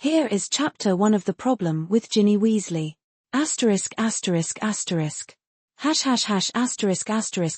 Here is Chapter 1 of The Problem with Ginny Weasley. *********.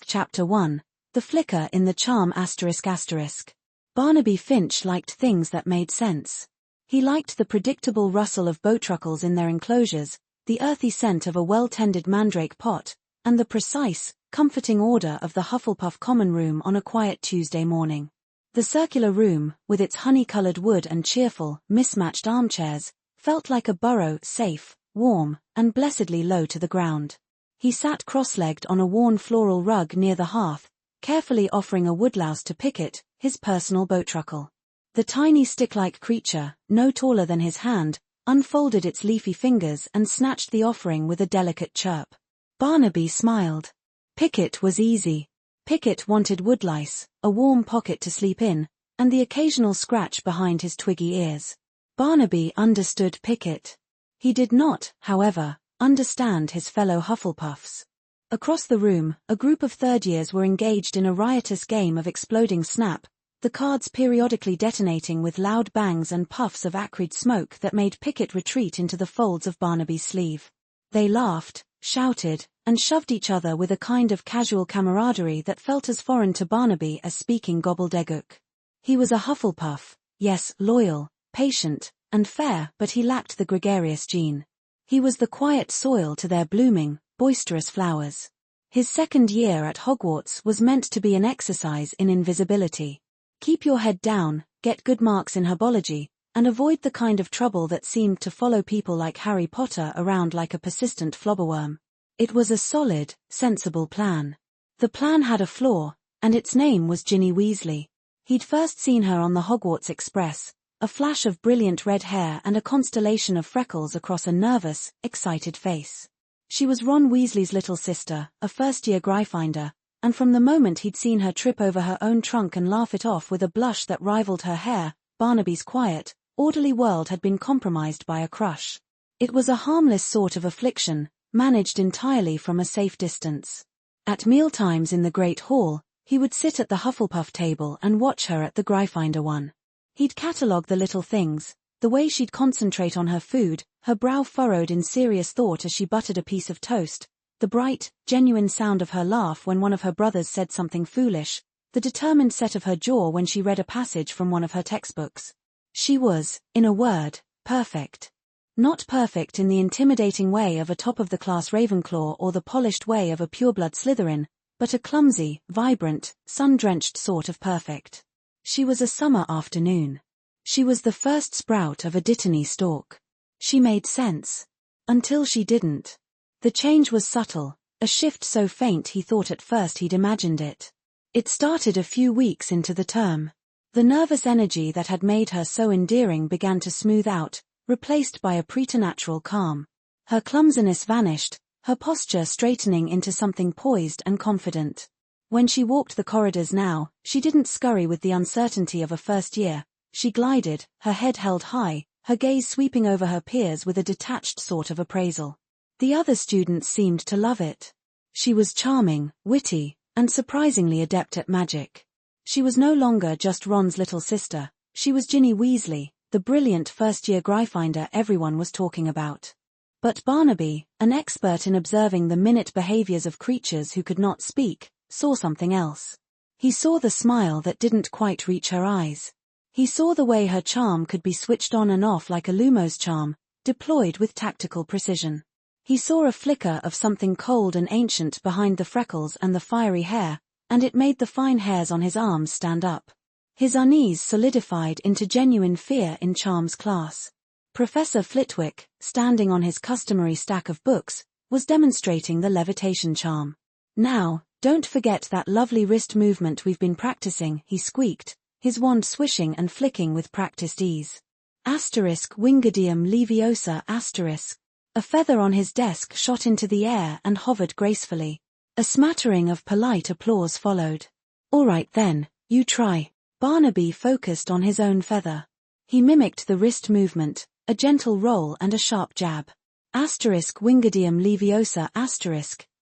Chapter 1. The Flicker in the Charm ******. Barnaby Finch liked things that made sense. He liked the predictable rustle of bowtruckles in their enclosures, the earthy scent of a well-tended mandrake pot, and the precise, comforting order of the Hufflepuff common room on a quiet Tuesday morning. The circular room, with its honey-colored wood and cheerful, mismatched armchairs, felt like a burrow, safe, warm, and blessedly low to the ground. He sat cross-legged on a worn floral rug near the hearth, carefully offering a woodlouse to Pickett, his personal bowtruckle. The tiny stick-like creature, no taller than his hand, unfolded its leafy fingers and snatched the offering with a delicate chirp. Barnaby smiled. Pickett was easy. Pickett wanted woodlice, a warm pocket to sleep in, and the occasional scratch behind his twiggy ears. Barnaby understood Pickett. He did not, however, understand his fellow Hufflepuffs. Across the room, a group of third-years were engaged in a riotous game of exploding snap, the cards periodically detonating with loud bangs and puffs of acrid smoke that made Pickett retreat into the folds of Barnaby's sleeve. They laughed, shouted, and shoved each other with a kind of casual camaraderie that felt as foreign to Barnaby as speaking gobbledygook. He was a Hufflepuff, yes, loyal, patient, and fair, but he lacked the gregarious gene. He was the quiet soil to their blooming, boisterous flowers. His second year at Hogwarts was meant to be an exercise in invisibility. Keep your head down, get good marks in herbology, and avoid the kind of trouble that seemed to follow people like Harry Potter around like a persistent flobberworm. It was a solid, sensible plan. The plan had a flaw, and its name was Ginny Weasley. He'd first seen her on the Hogwarts Express, a flash of brilliant red hair and a constellation of freckles across a nervous, excited face. She was Ron Weasley's little sister, a first-year Gryffindor, and from the moment he'd seen her trip over her own trunk and laugh it off with a blush that rivaled her hair, Barnaby's quiet, orderly world had been compromised by a crush. It was a harmless sort of affliction, managed entirely from a safe distance. At mealtimes in the Great Hall, he would sit at the Hufflepuff table and watch her at the Gryffindor one. He'd catalogue the little things, the way she'd concentrate on her food, her brow furrowed in serious thought as she buttered a piece of toast, the bright, genuine sound of her laugh when one of her brothers said something foolish, the determined set of her jaw when she read a passage from one of her textbooks. She was, in a word, perfect. Not perfect in the intimidating way of a top-of-the-class Ravenclaw or the polished way of a pureblood Slytherin, but a clumsy, vibrant, sun-drenched sort of perfect. She was a summer afternoon. She was the first sprout of a dittany stalk. She made sense. Until she didn't. The change was subtle, a shift so faint he thought at first he'd imagined it. It started a few weeks into the term. The nervous energy that had made her so endearing began to smooth out, replaced by a preternatural calm. Her clumsiness vanished, her posture straightening into something poised and confident. When she walked the corridors now, she didn't scurry with the uncertainty of a first year, she glided, her head held high, her gaze sweeping over her peers with a detached sort of appraisal. The other students seemed to love it. She was charming, witty, and surprisingly adept at magic. She was no longer just Ron's little sister, she was Ginny Weasley, the brilliant first-year Gryffindor everyone was talking about. But Barnaby, an expert in observing the minute behaviors of creatures who could not speak, saw something else. He saw the smile that didn't quite reach her eyes. He saw the way her charm could be switched on and off like a Lumos charm, deployed with tactical precision. He saw a flicker of something cold and ancient behind the freckles and the fiery hair, and it made the fine hairs on his arms stand up. His unease solidified into genuine fear in Charms class. Professor Flitwick, standing on his customary stack of books, was demonstrating the levitation charm. "Now, don't forget that lovely wrist movement we've been practicing," he squeaked, his wand swishing and flicking with practiced ease. *Wingardium Leviosa*. A feather on his desk shot into the air and hovered gracefully. A smattering of polite applause followed. "All right then, you try." Barnaby focused on his own feather. He mimicked the wrist movement, a gentle roll and a sharp jab. *Wingardium Leviosa*,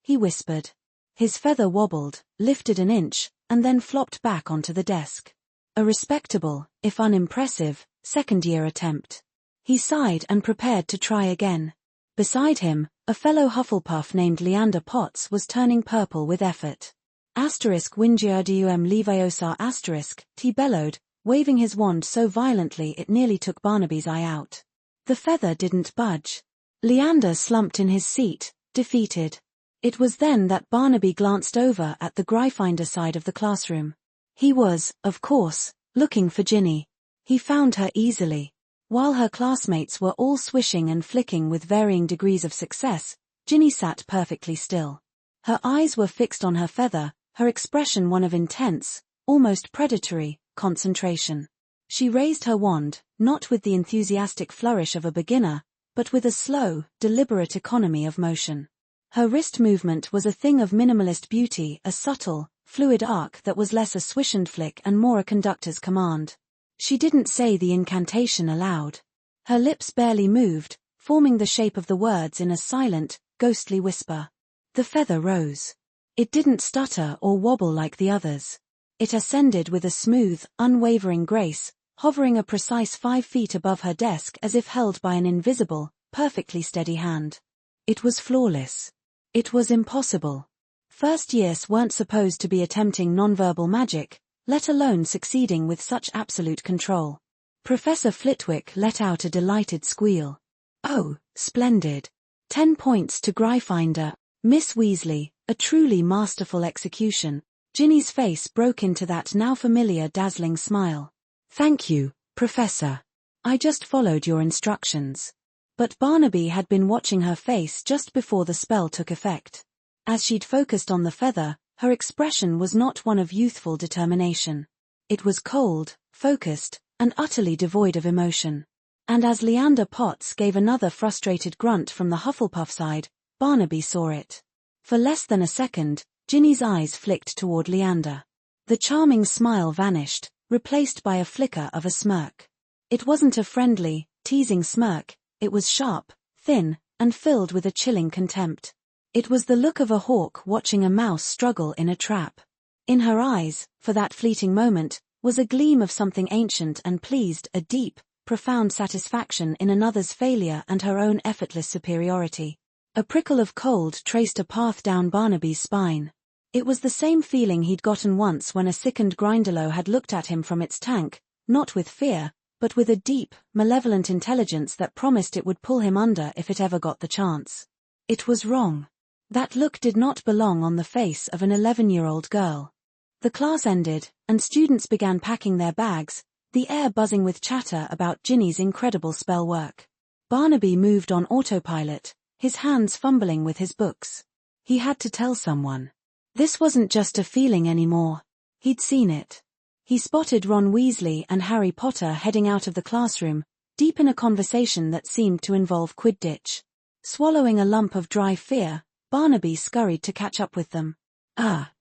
he whispered. His feather wobbled, lifted an inch, and then flopped back onto the desk. A respectable, if unimpressive, second-year attempt. He sighed and prepared to try again. Beside him, a fellow Hufflepuff named Leander Potts was turning purple with effort. Wingardium Leviosa he bellowed, waving his wand so violently it nearly took Barnaby's eye out. The feather didn't budge. Leander slumped in his seat, defeated. It was then that Barnaby glanced over at the Gryffindor side of the classroom. He was, of course, looking for Ginny. He found her easily. While her classmates were all swishing and flicking with varying degrees of success, Ginny sat perfectly still. Her eyes were fixed on her feather, her expression one of intense, almost predatory, concentration. She raised her wand, not with the enthusiastic flourish of a beginner, but with a slow, deliberate economy of motion. Her wrist movement was a thing of minimalist beauty, a subtle, fluid arc that was less a swish and flick and more a conductor's command. She didn't say the incantation aloud. Her lips barely moved, forming the shape of the words in a silent, ghostly whisper. The feather rose. It didn't stutter or wobble like the others. It ascended with a smooth, unwavering grace, hovering a precise 5 feet above her desk as if held by an invisible, perfectly steady hand. It was flawless. It was impossible. First years weren't supposed to be attempting nonverbal magic, let alone succeeding with such absolute control. Professor Flitwick let out a delighted squeal. Oh, splendid. 10 points to Gryffindor. Miss Weasley, a truly masterful execution. Ginny's face broke into that now familiar dazzling smile. Thank you, Professor. I just followed your instructions. But Barnaby had been watching her face just before the spell took effect. As she'd focused on the feather, her expression was not one of youthful determination. It was cold, focused, and utterly devoid of emotion. And as Leander Potts gave another frustrated grunt from the Hufflepuff side, Barnaby saw it. For less than a second, Ginny's eyes flicked toward Leander. The charming smile vanished, replaced by a flicker of a smirk. It wasn't a friendly, teasing smirk, it was sharp, thin, and filled with a chilling contempt. It was the look of a hawk watching a mouse struggle in a trap. In her eyes, for that fleeting moment, was a gleam of something ancient and pleased, a deep, profound satisfaction in another's failure and her own effortless superiority. A prickle of cold traced a path down Barnaby's spine. It was the same feeling he'd gotten once when a sickened Grindylow had looked at him from its tank, not with fear, but with a deep, malevolent intelligence that promised it would pull him under if it ever got the chance. It was wrong. That look did not belong on the face of an 11-year-old girl. The class ended, and students began packing their bags, the air buzzing with chatter about Ginny's incredible spell work. Barnaby moved on autopilot, his hands fumbling with his books. He had to tell someone. This wasn't just a feeling anymore. He'd seen it. He spotted Ron Weasley and Harry Potter heading out of the classroom, deep in a conversation that seemed to involve Quidditch. Swallowing a lump of dry fear, Barnaby scurried to catch up with them.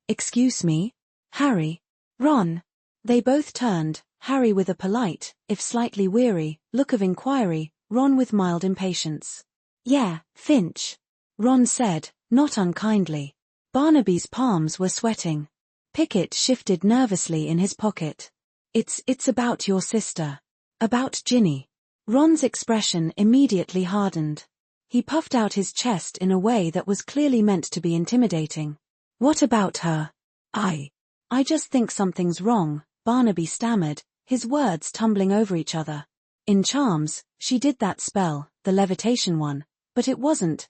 Excuse me? Harry? Ron? They both turned, Harry with a polite, if slightly weary, look of inquiry, Ron with mild impatience. Yeah, Finch. Ron said, not unkindly. Barnaby's palms were sweating. Pickett shifted nervously in his pocket. It's about your sister. About Ginny. Ron's expression immediately hardened. He puffed out his chest in a way that was clearly meant to be intimidating. What about her? I just think something's wrong, Barnaby stammered, his words tumbling over each other. In charms, she did that spell, the levitation one, but it wasn't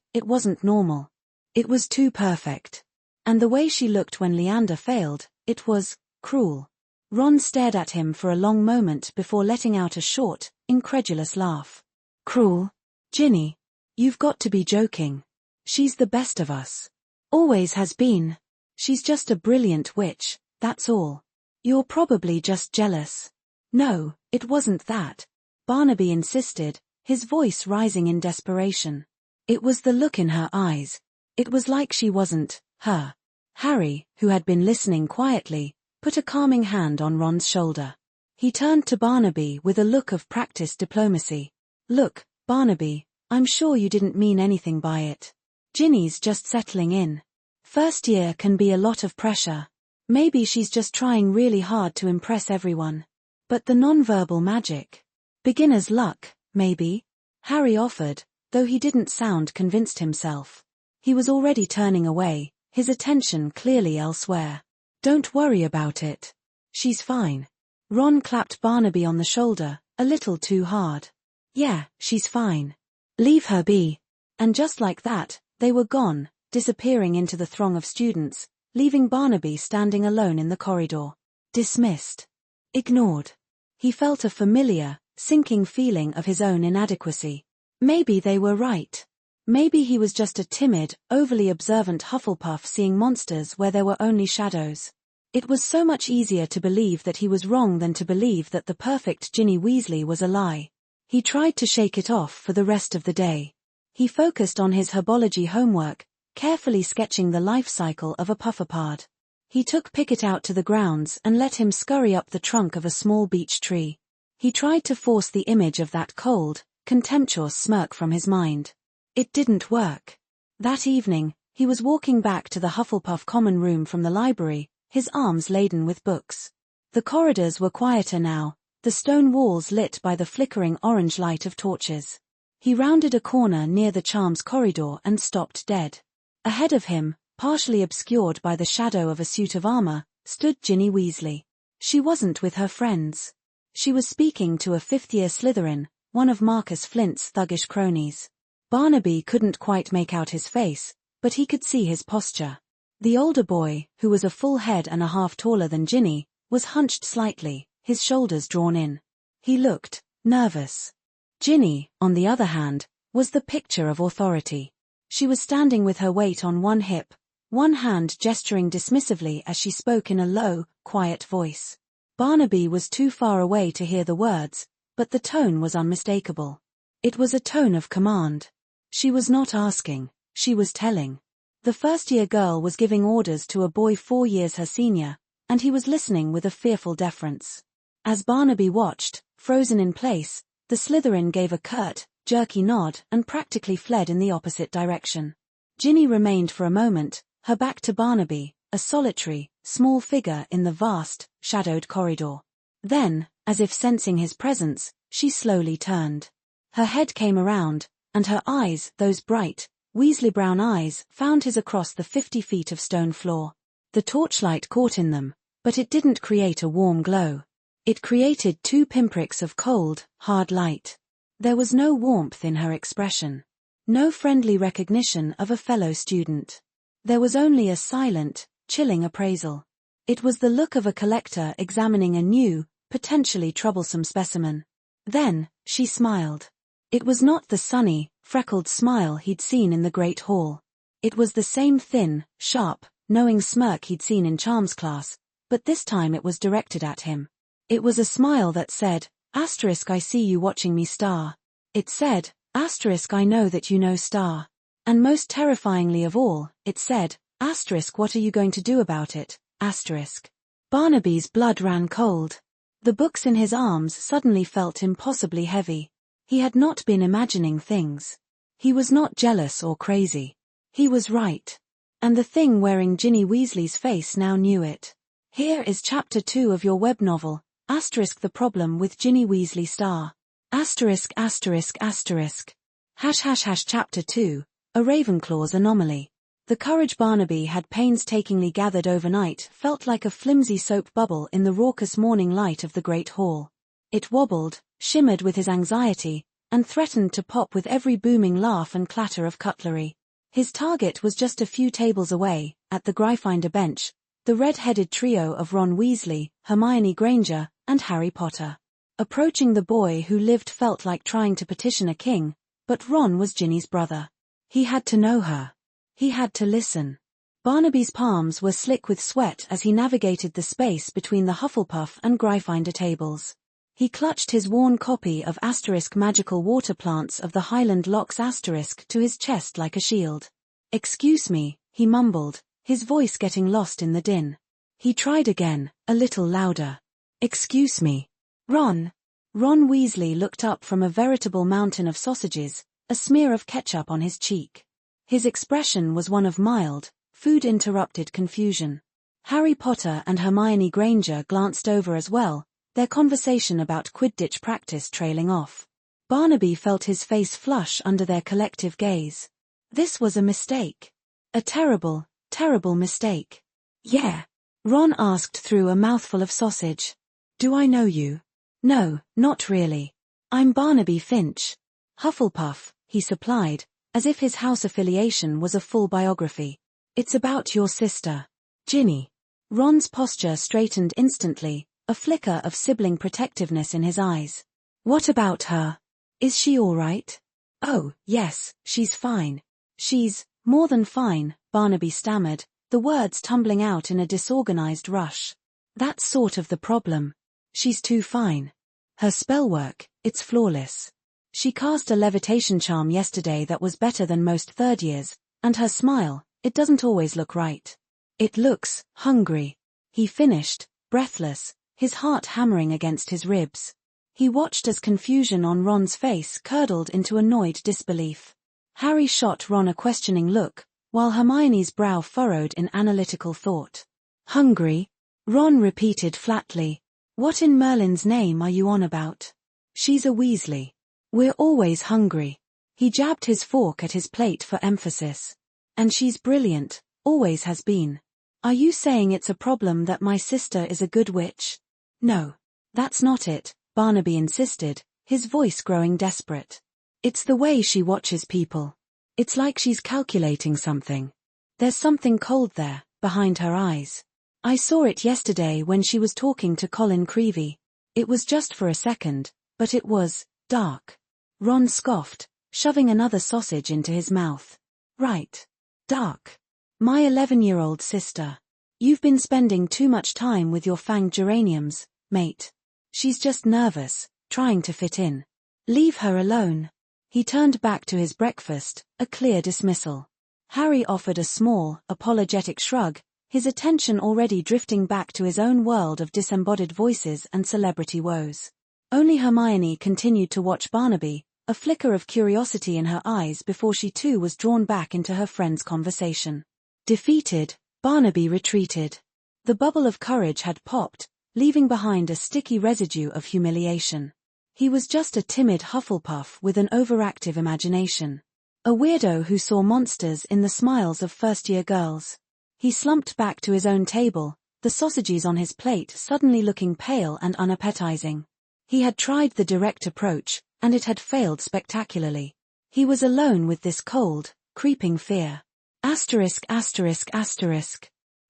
normal. It was too perfect. And the way she looked when Leander failed, it was cruel. Ron stared at him for a long moment before letting out a short, incredulous laugh. Cruel? Ginny? You've got to be joking. She's the best of us. Always has been. She's just a brilliant witch, that's all. You're probably just jealous. No, it wasn't that. Barnaby insisted, his voice rising in desperation. It was the look in her eyes. It was like she wasn't her. Harry, who had been listening quietly, put a calming hand on Ron's shoulder. He turned to Barnaby with a look of practiced diplomacy. Look, Barnaby, I'm sure you didn't mean anything by it. Ginny's just settling in. First year can be a lot of pressure. Maybe she's just trying really hard to impress everyone. But the nonverbal magic. Beginner's luck, maybe? Harry offered, though he didn't sound convinced himself. He was already turning away, his attention clearly elsewhere. Don't worry about it. She's fine. Ron clapped Barnaby on the shoulder, a little too hard. Yeah, she's fine. Leave her be. And just like that, they were gone, disappearing into the throng of students, leaving Barnaby standing alone in the corridor. Dismissed. Ignored. He felt a familiar, sinking feeling of his own inadequacy. Maybe they were right. Maybe he was just a timid, overly observant Hufflepuff seeing monsters where there were only shadows. It was so much easier to believe that he was wrong than to believe that the perfect Ginny Weasley was a lie. He tried to shake it off for the rest of the day. He focused on his herbology homework, carefully sketching the life cycle of a puffapard. He took Pickett out to the grounds and let him scurry up the trunk of a small beech tree. He tried to force the image of that cold, contemptuous smirk from his mind. It didn't work. That evening, he was walking back to the Hufflepuff common room from the library, his arms laden with books. The corridors were quieter now, the stone walls lit by the flickering orange light of torches. He rounded a corner near the charms corridor and stopped dead. Ahead of him, partially obscured by the shadow of a suit of armor, stood Ginny Weasley. She wasn't with her friends. She was speaking to a fifth-year Slytherin, one of Marcus Flint's thuggish cronies. Barnaby couldn't quite make out his face, but he could see his posture. The older boy, who was a full head and a half taller than Ginny, was hunched slightly, his shoulders drawn in. He looked nervous. Ginny, on the other hand, was the picture of authority. She was standing with her weight on one hip, one hand gesturing dismissively as she spoke in a low, quiet voice. Barnaby was too far away to hear the words, but the tone was unmistakable. It was a tone of command. She was not asking, she was telling. The first-year girl was giving orders to a boy 4 years her senior, and he was listening with a fearful deference. As Barnaby watched, frozen in place, the Slytherin gave a curt, jerky nod and practically fled in the opposite direction. Ginny remained for a moment, her back to Barnaby, a solitary, small figure in the vast, shadowed corridor. Then, as if sensing his presence, she slowly turned. Her head came around, and her eyes, those bright, Weasley-brown eyes, found his across the 50 feet of stone floor. The torchlight caught in them, but it didn't create a warm glow. It created 2 pinpricks of cold, hard light. There was no warmth in her expression. No friendly recognition of a fellow student. There was only a silent, chilling appraisal. It was the look of a collector examining a new, potentially troublesome specimen. Then, she smiled. It was not the sunny, freckled smile he'd seen in the Great Hall. It was the same thin, sharp, knowing smirk he'd seen in Charms class, but this time it was directed at him. It was a smile that said, "Asterisk, I see you watching me, star." It said, "Asterisk, I know that you know, star." And most terrifyingly of all, it said, "Asterisk, what are you going to do about it, asterisk." Barnaby's blood ran cold. The books in his arms suddenly felt impossibly heavy. He had not been imagining things. He was not jealous or crazy. He was right. And the thing wearing Ginny Weasley's face now knew it. Here is Chapter 2 of your web novel, asterisk, The Problem with Ginny Weasley, star. Asterisk, asterisk, asterisk. Chapter 2, A Ravenclaw's Anomaly. The courage Barnaby had painstakingly gathered overnight felt like a flimsy soap bubble in the raucous morning light of the Great Hall. It wobbled, shimmered with his anxiety, and threatened to pop with every booming laugh and clatter of cutlery. His target was just a few tables away, at the Gryffindor bench, the red-headed trio of Ron Weasley, Hermione Granger, and Harry Potter. Approaching the boy who lived felt like trying to petition a king, but Ron was Ginny's brother. He had to know her. He had to listen. Barnaby's palms were slick with sweat as he navigated the space between the Hufflepuff and Gryffindor tables. He clutched his worn copy of Asterisk Magical Water Plants of the Highland Locks Asterisk to his chest like a shield. "Excuse me," he mumbled, his voice getting lost in the din. He tried again, a little louder. "Excuse me. Ron." Ron Weasley looked up from a veritable mountain of sausages, a smear of ketchup on his cheek. His expression was one of mild, food-interrupted confusion. Harry Potter and Hermione Granger glanced over as well, their conversation about Quidditch practice trailing off. Barnaby felt his face flush under their collective gaze. This was a mistake. A terrible, terrible mistake. Yeah? Ron asked through a mouthful of sausage. Do I know you? No, not really. I'm Barnaby Finch. Hufflepuff, he supplied, as if his house affiliation was a full biography. It's about your sister, Ginny. Ron's posture straightened instantly, a flicker of sibling protectiveness in his eyes. What about her? Is she all right? Oh, yes, she's fine. She's more than fine, Barnaby stammered, the words tumbling out in a disorganized rush. That's sort of the problem. She's too fine. Her spellwork, it's flawless. She cast a levitation charm yesterday that was better than most third years, and her smile, it doesn't always look right. It looks hungry. He finished, breathless, his heart hammering against his ribs. He watched as confusion on Ron's face curdled into annoyed disbelief. Harry shot Ron a questioning look, while Hermione's brow furrowed in analytical thought. Hungry? Ron repeated flatly. What in Merlin's name are you on about? She's a Weasley. We're always hungry. He jabbed his fork at his plate for emphasis. And she's brilliant, always has been. Are you saying it's a problem that my sister is a good witch? No. That's not it, Barnaby insisted, his voice growing desperate. It's the way she watches people. It's like she's calculating something. There's something cold there, behind her eyes. I saw it yesterday when she was talking to Colin Creevey. It was just for a second, but it was dark. Ron scoffed, shoving another sausage into his mouth. Right. Dark. My 11-year-old sister. You've been spending too much time with your fanged geraniums, mate. She's just nervous, trying to fit in. Leave her alone. He turned back to his breakfast, a clear dismissal. Harry offered a small, apologetic shrug, his attention already drifting back to his own world of disembodied voices and celebrity woes. Only Hermione continued to watch Barnaby, a flicker of curiosity in her eyes before she too was drawn back into her friend's conversation. Defeated, Barnaby retreated. The bubble of courage had popped, leaving behind a sticky residue of humiliation. He was just a timid Hufflepuff with an overactive imagination. A weirdo who saw monsters in the smiles of first-year girls. He slumped back to his own table, the sausages on his plate suddenly looking pale and unappetizing. He had tried the direct approach, and it had failed spectacularly. He was alone with this cold, creeping fear. Asterisk asterisk asterisk.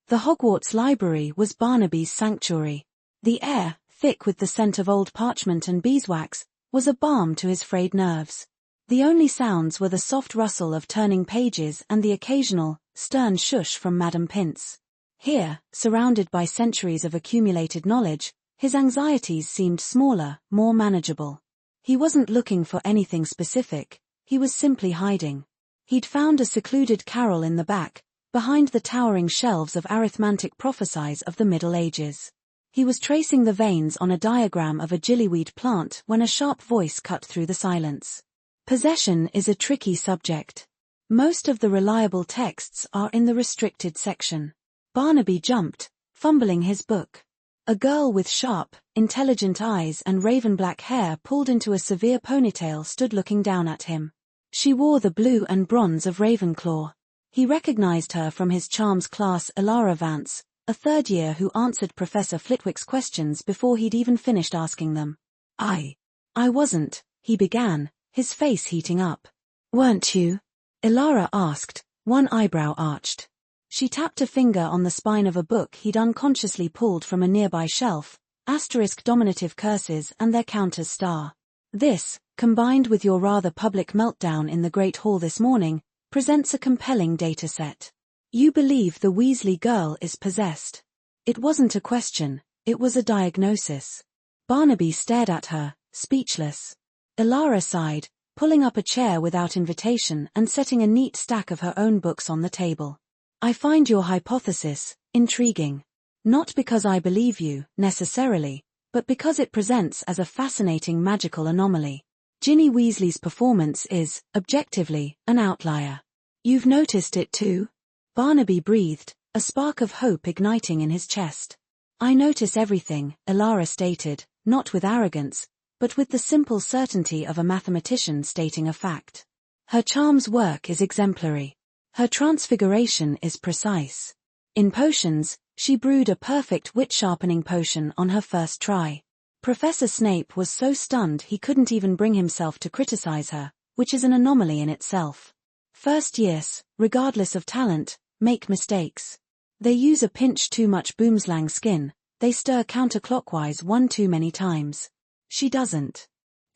The Hogwarts library was Barnaby's sanctuary. The air, thick with the scent of old parchment and beeswax, was a balm to his frayed nerves. The only sounds were the soft rustle of turning pages and the occasional, stern shush from Madame Pince. Here, surrounded by centuries of accumulated knowledge, his anxieties seemed smaller, more manageable. He wasn't looking for anything specific, he was simply hiding. He'd found a secluded carrel in the back, behind the towering shelves of arithmantic prophecies of the Middle Ages. He was tracing the veins on a diagram of a gillyweed plant when a sharp voice cut through the silence. Possession is a tricky subject. Most of the reliable texts are in the restricted section. Barnaby jumped, fumbling his book. A girl with sharp, intelligent eyes and raven-black hair pulled into a severe ponytail stood looking down at him. She wore the blue and bronze of Ravenclaw. He recognized her from his charms class. Elara Vance, a third year who answered Professor Flitwick's questions before he'd even finished asking them. I wasn't, he began, his face heating up. Weren't you? Elara asked, one eyebrow arched. She tapped a finger on the spine of a book he'd unconsciously pulled from a nearby shelf, asterisk dominative curses and their counters star. This, combined with your rather public meltdown in the Great Hall this morning, presents a compelling data set. You believe the Weasley girl is possessed. It wasn't a question, it was a diagnosis. Barnaby stared at her, speechless. Elara sighed, pulling up a chair without invitation and setting a neat stack of her own books on the table. I find your hypothesis intriguing. Not because I believe you, necessarily, but because it presents as a fascinating magical anomaly. Ginny Weasley's performance is, objectively, an outlier. You've noticed it too? Barnaby breathed, a spark of hope igniting in his chest. I notice everything, Elara stated, not with arrogance, but with the simple certainty of a mathematician stating a fact. Her charms work is exemplary. Her transfiguration is precise. In potions, she brewed a perfect wit-sharpening potion on her first try. Professor Snape was so stunned he couldn't even bring himself to criticize her, which is an anomaly in itself. First years, regardless of talent, make mistakes. They use a pinch too much boomslang skin, they stir counterclockwise one too many times. She doesn't.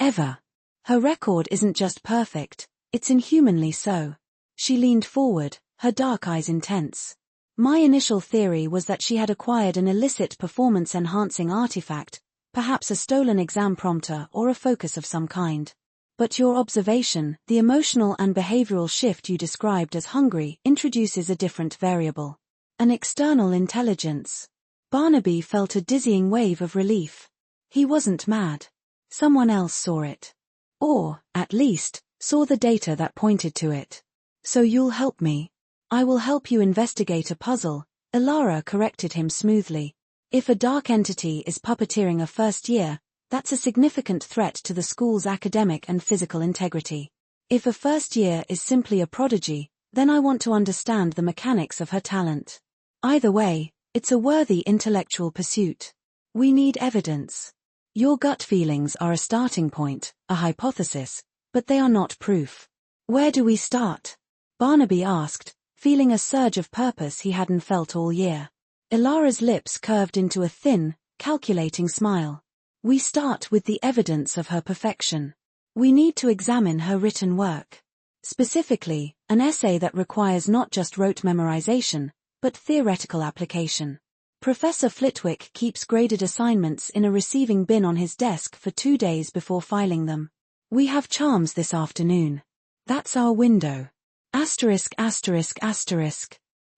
Ever. Her record isn't just perfect, it's inhumanly so. She leaned forward, her dark eyes intense. My initial theory was that she had acquired an illicit performance-enhancing artifact, perhaps a stolen exam prompter or a focus of some kind. But your observation, the emotional and behavioral shift you described as hungry, introduces a different variable. An external intelligence. Barnaby felt a dizzying wave of relief. He wasn't mad. Someone else saw it. Or, at least, saw the data that pointed to it. So you'll help me. I will help you investigate a puzzle, Elara corrected him smoothly. If a dark entity is puppeteering a first year, that's a significant threat to the school's academic and physical integrity. If a first year is simply a prodigy, then I want to understand the mechanics of her talent. Either way, it's a worthy intellectual pursuit. We need evidence. Your gut feelings are a starting point, a hypothesis, but they are not proof. Where do we start? Barnaby asked, feeling a surge of purpose he hadn't felt all year. Elara's lips curved into a thin, calculating smile. We start with the evidence of her perfection. We need to examine her written work. Specifically, an essay that requires not just rote memorization, but theoretical application. Professor Flitwick keeps graded assignments in a receiving bin on his desk for 2 days before filing them. We have charms this afternoon. That's our window. Asterisk asterisk asterisk.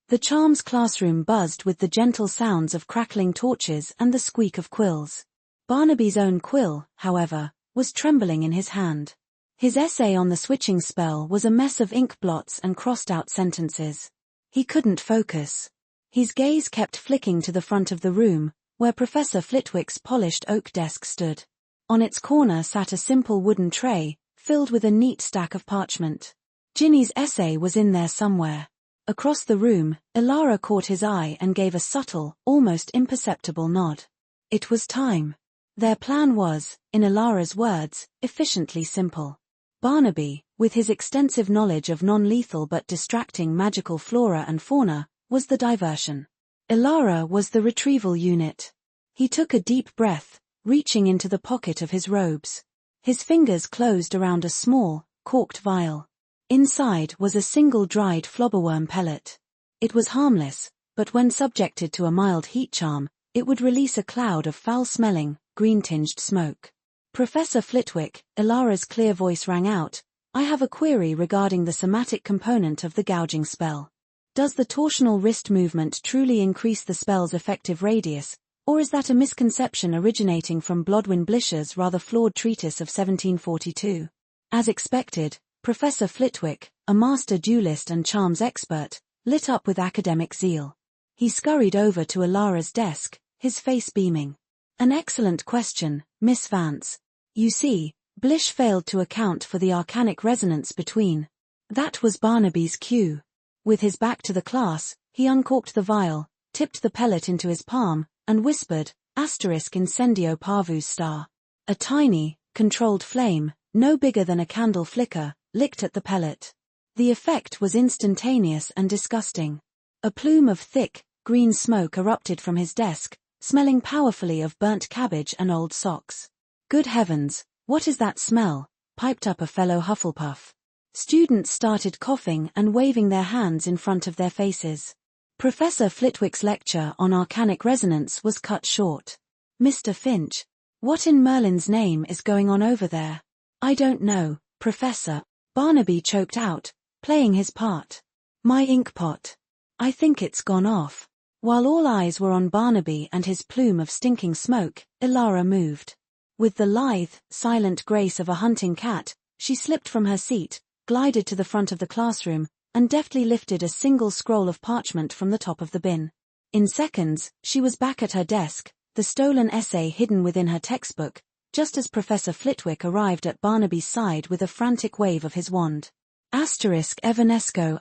The charms classroom buzzed with the gentle sounds of crackling torches and the squeak of quills. Barnaby's own quill, however, was trembling in his hand. His essay on the switching spell was a mess of ink blots and crossed-out sentences. He couldn't focus. His gaze kept flicking to the front of the room, where Professor Flitwick's polished oak desk stood. On its corner sat a simple wooden tray, filled with a neat stack of parchment. Ginny's essay was in there somewhere. Across the room, Elara caught his eye and gave a subtle, almost imperceptible nod. It was time. Their plan was, in Elara's words, efficiently simple. Barnaby, with his extensive knowledge of non-lethal but distracting magical flora and fauna, was the diversion. Elara was the retrieval unit. He took a deep breath, reaching into the pocket of his robes. His fingers closed around a small, corked vial. Inside was a single dried flobberworm pellet. It was harmless, but when subjected to a mild heat charm, it would release a cloud of foul-smelling, green-tinged smoke. Professor Flitwick, Elara's clear voice rang out, I have a query regarding the somatic component of the gouging spell. Does the torsional wrist movement truly increase the spell's effective radius, or is that a misconception originating from Blodwyn Blisher's rather flawed treatise of 1742? As expected, Professor Flitwick, a master duelist and charms expert, lit up with academic zeal. He scurried over to Elara's desk, his face beaming. An excellent question, Miss Vance. You see, Blish failed to account for the arcanic resonance between. That was Barnaby's cue. With his back to the class, he uncorked the vial, tipped the pellet into his palm, and whispered, *incendio parvus star. A tiny, controlled flame, no bigger than a candle flicker, licked at the pellet. The effect was instantaneous and disgusting. A plume of thick, green smoke erupted from his desk, smelling powerfully of burnt cabbage and old socks. Good heavens, what is that smell? Piped up a fellow Hufflepuff. Students started coughing and waving their hands in front of their faces. Professor Flitwick's lecture on arcanic resonance was cut short. Mr. Finch, what in Merlin's name is going on over there? I don't know, Professor, Barnaby choked out, playing his part. My inkpot. I think it's gone off. While all eyes were on Barnaby and his plume of stinking smoke, Elara moved. With the lithe, silent grace of a hunting cat, she slipped from her seat, glided to the front of the classroom, and deftly lifted a single scroll of parchment from the top of the bin. In seconds, she was back at her desk, the stolen essay hidden within her textbook, just as Professor Flitwick arrived at Barnaby's side with a frantic wave of his wand. Evanesco,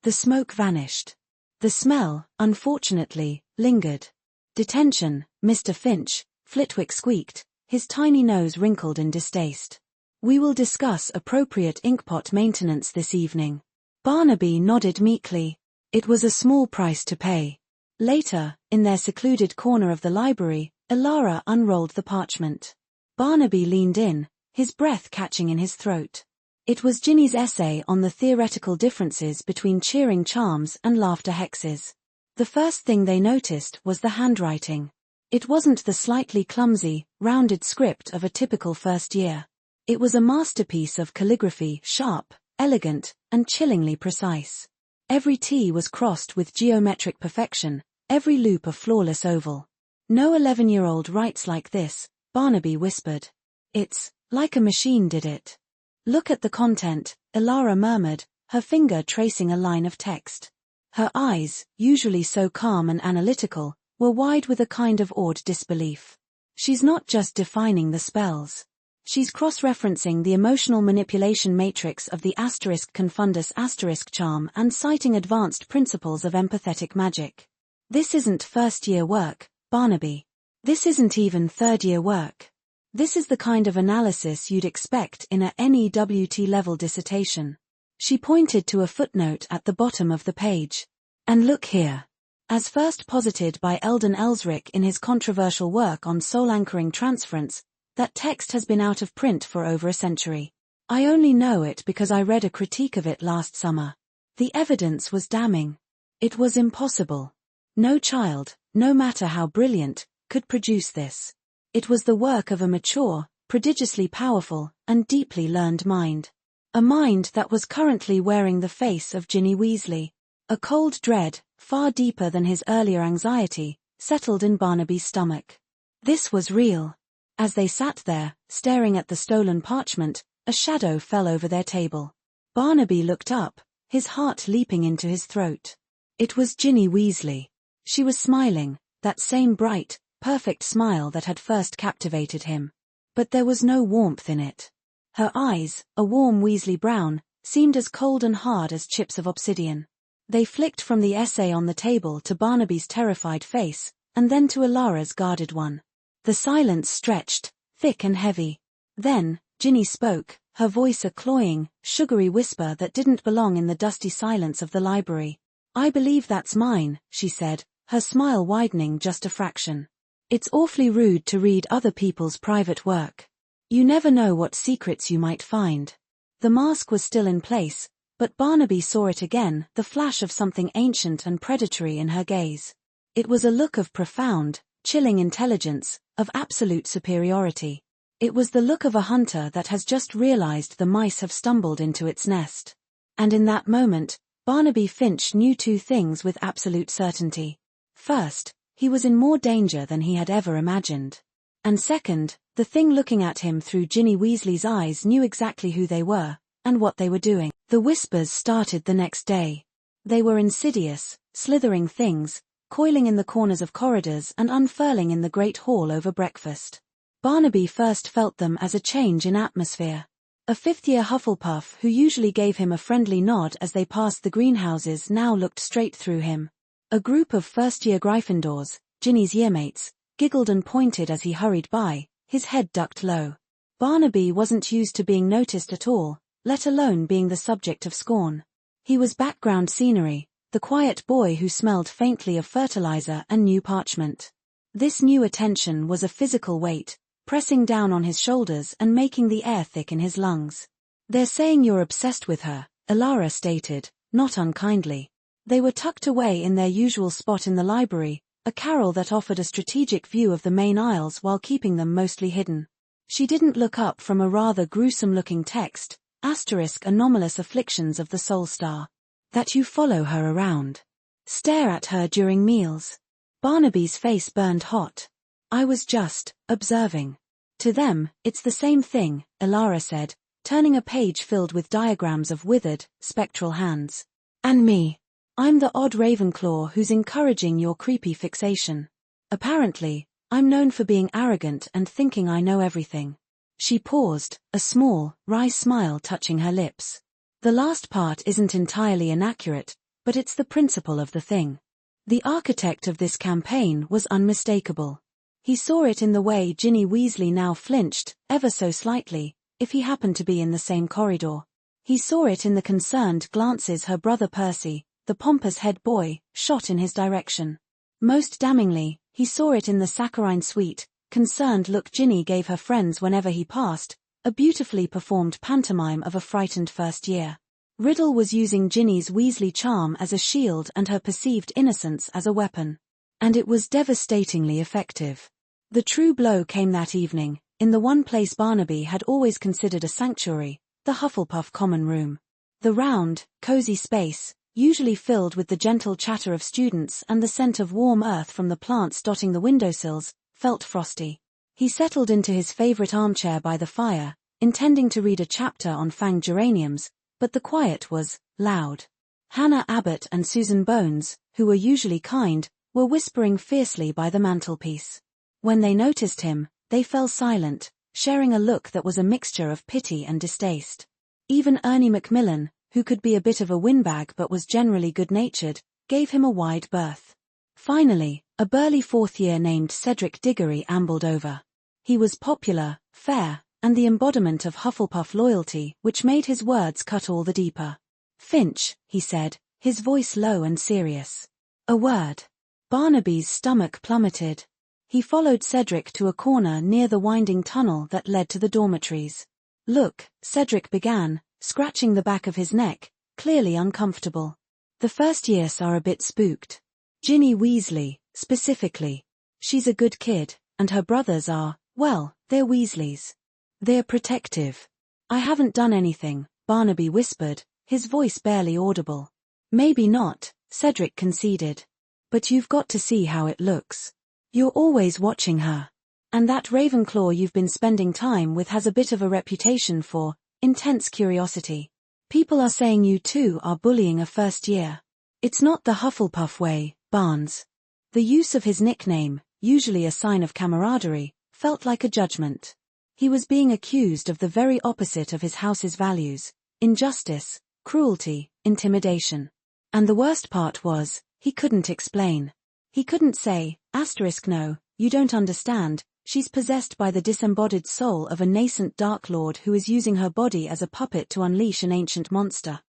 The smoke vanished. The smell, unfortunately, lingered. Detention, Mr. Finch, Flitwick squeaked, his tiny nose wrinkled in distaste. We will discuss appropriate inkpot maintenance this evening. Barnaby nodded meekly. It was a small price to pay. Later, in their secluded corner of the library, Elara unrolled the parchment. Barnaby leaned in, his breath catching in his throat. It was Ginny's essay on the theoretical differences between cheering charms and laughter hexes. The first thing they noticed was the handwriting. It wasn't the slightly clumsy, rounded script of a typical first year. It was a masterpiece of calligraphy, sharp, elegant, and chillingly precise. Every T was crossed with geometric perfection, every loop a flawless oval. No 11-year-old writes like this, Barnaby whispered. It's like a machine did it. Look at the content, Elara murmured, her finger tracing a line of text. Her eyes, usually so calm and analytical, were wide with a kind of awed disbelief. She's not just defining the spells. She's cross-referencing the emotional manipulation matrix of the *confundus* charm and citing advanced principles of empathetic magic. This isn't first-year work, Barnaby. This isn't even third-year work. This is the kind of analysis you'd expect in a NEWT-level dissertation. She pointed to a footnote at the bottom of the page. And look here. As first posited by Eldon Ellsrick in his controversial work on soul-anchoring transference, that text has been out of print for over a century. I only know it because I read a critique of it last summer. The evidence was damning. It was impossible. No child, no matter how brilliant, could produce this. It was the work of a mature, prodigiously powerful, and deeply learned mind. A mind that was currently wearing the face of Ginny Weasley. A cold dread, far deeper than his earlier anxiety, settled in Barnaby's stomach. This was real. As they sat there, staring at the stolen parchment, a shadow fell over their table. Barnaby looked up, his heart leaping into his throat. It was Ginny Weasley. She was smiling, that same bright, perfect smile that had first captivated him. But there was no warmth in it. Her eyes, a warm Weasley brown, seemed as cold and hard as chips of obsidian. They flicked from the essay on the table to Barnaby's terrified face, and then to Elara's guarded one. The silence stretched, thick and heavy. Then, Ginny spoke, her voice a cloying, sugary whisper that didn't belong in the dusty silence of the library. I believe that's mine, she said, her smile widening just a fraction. It's awfully rude to read other people's private work. You never know what secrets you might find. The mask was still in place, but Barnaby saw it again, the flash of something ancient and predatory in her gaze. It was a look of profound, chilling intelligence, of absolute superiority. It was the look of a hunter that has just realized the mice have stumbled into its nest. And in that moment, Barnaby Finch knew two things with absolute certainty. First, he was in more danger than he had ever imagined. And second, the thing looking at him through Ginny Weasley's eyes knew exactly who they were, and what they were doing. The whispers started the next day. They were insidious, slithering things, coiling in the corners of corridors and unfurling in the great hall over breakfast. Barnaby first felt them as a change in atmosphere. A fifth-year Hufflepuff who usually gave him a friendly nod as they passed the greenhouses now looked straight through him. A group of first-year Gryffindors, Ginny's yearmates, giggled and pointed as he hurried by, his head ducked low. Barnaby wasn't used to being noticed at all, let alone being the subject of scorn. He was background scenery, the quiet boy who smelled faintly of fertilizer and new parchment. This new attention was a physical weight, pressing down on his shoulders and making the air thick in his lungs. They're saying you're obsessed with her, Elara stated, not unkindly. They were tucked away in their usual spot in the library, a carrel that offered a strategic view of the main aisles while keeping them mostly hidden. She didn't look up from a rather gruesome-looking text, *anomalous afflictions of the soul star. That you follow her around. Stare at her during meals. Barnaby's face burned hot. I was just observing. To them, it's the same thing, Elara said, turning a page filled with diagrams of withered, spectral hands. And me. I'm the odd Ravenclaw who's encouraging your creepy fixation. Apparently, I'm known for being arrogant and thinking I know everything. She paused, a small, wry smile touching her lips. The last part isn't entirely inaccurate, but it's the principle of the thing. The architect of this campaign was unmistakable. He saw it in the way Ginny Weasley now flinched, ever so slightly, if he happened to be in the same corridor. He saw it in the concerned glances her brother Percy, the pompous head boy, shot in his direction. Most damningly, he saw it in the saccharine sweet, concerned look Ginny gave her friends whenever he passed, a beautifully performed pantomime of a frightened first year. Riddle was using Ginny's Weasley charm as a shield and her perceived innocence as a weapon. And it was devastatingly effective. The true blow came that evening, in the one place Barnaby had always considered a sanctuary, the Hufflepuff common room. The round, cozy space, usually filled with the gentle chatter of students and the scent of warm earth from the plants dotting the windowsills, felt frosty. He settled into his favorite armchair by the fire, intending to read a chapter on fanged geraniums, but the quiet was loud. Hannah Abbott and Susan Bones, who were usually kind, were whispering fiercely by the mantelpiece. When they noticed him, they fell silent, sharing a look that was a mixture of pity and distaste. Even Ernie Macmillan, who could be a bit of a windbag but was generally good-natured, gave him a wide berth. Finally, a burly fourth year named Cedric Diggory ambled over. He was popular, fair, and the embodiment of Hufflepuff loyalty, which made his words cut all the deeper. "Finch," he said, his voice low and serious. "A word." Barnaby's stomach plummeted. He followed Cedric to a corner near the winding tunnel that led to the dormitories. "Look," Cedric began, scratching the back of his neck, clearly uncomfortable. "The first years are a bit spooked. Ginny Weasley, specifically. She's a good kid, and her brothers are, well, they're Weasleys. They're protective." "I haven't done anything," Barnaby whispered, his voice barely audible. "Maybe not," Cedric conceded. "But you've got to see how it looks. You're always watching her. And that Ravenclaw you've been spending time with has a bit of a reputation for intense curiosity. People are saying you two are bullying a first year. It's not the Hufflepuff way, Barnes." The use of his nickname, usually a sign of camaraderie, felt like a judgment. He was being accused of the very opposite of his house's values: injustice, cruelty, intimidation. And the worst part was, he couldn't explain. He couldn't say, "No, you don't understand, she's possessed by the disembodied soul of a nascent Dark Lord who is using her body as a puppet to unleash an ancient monster."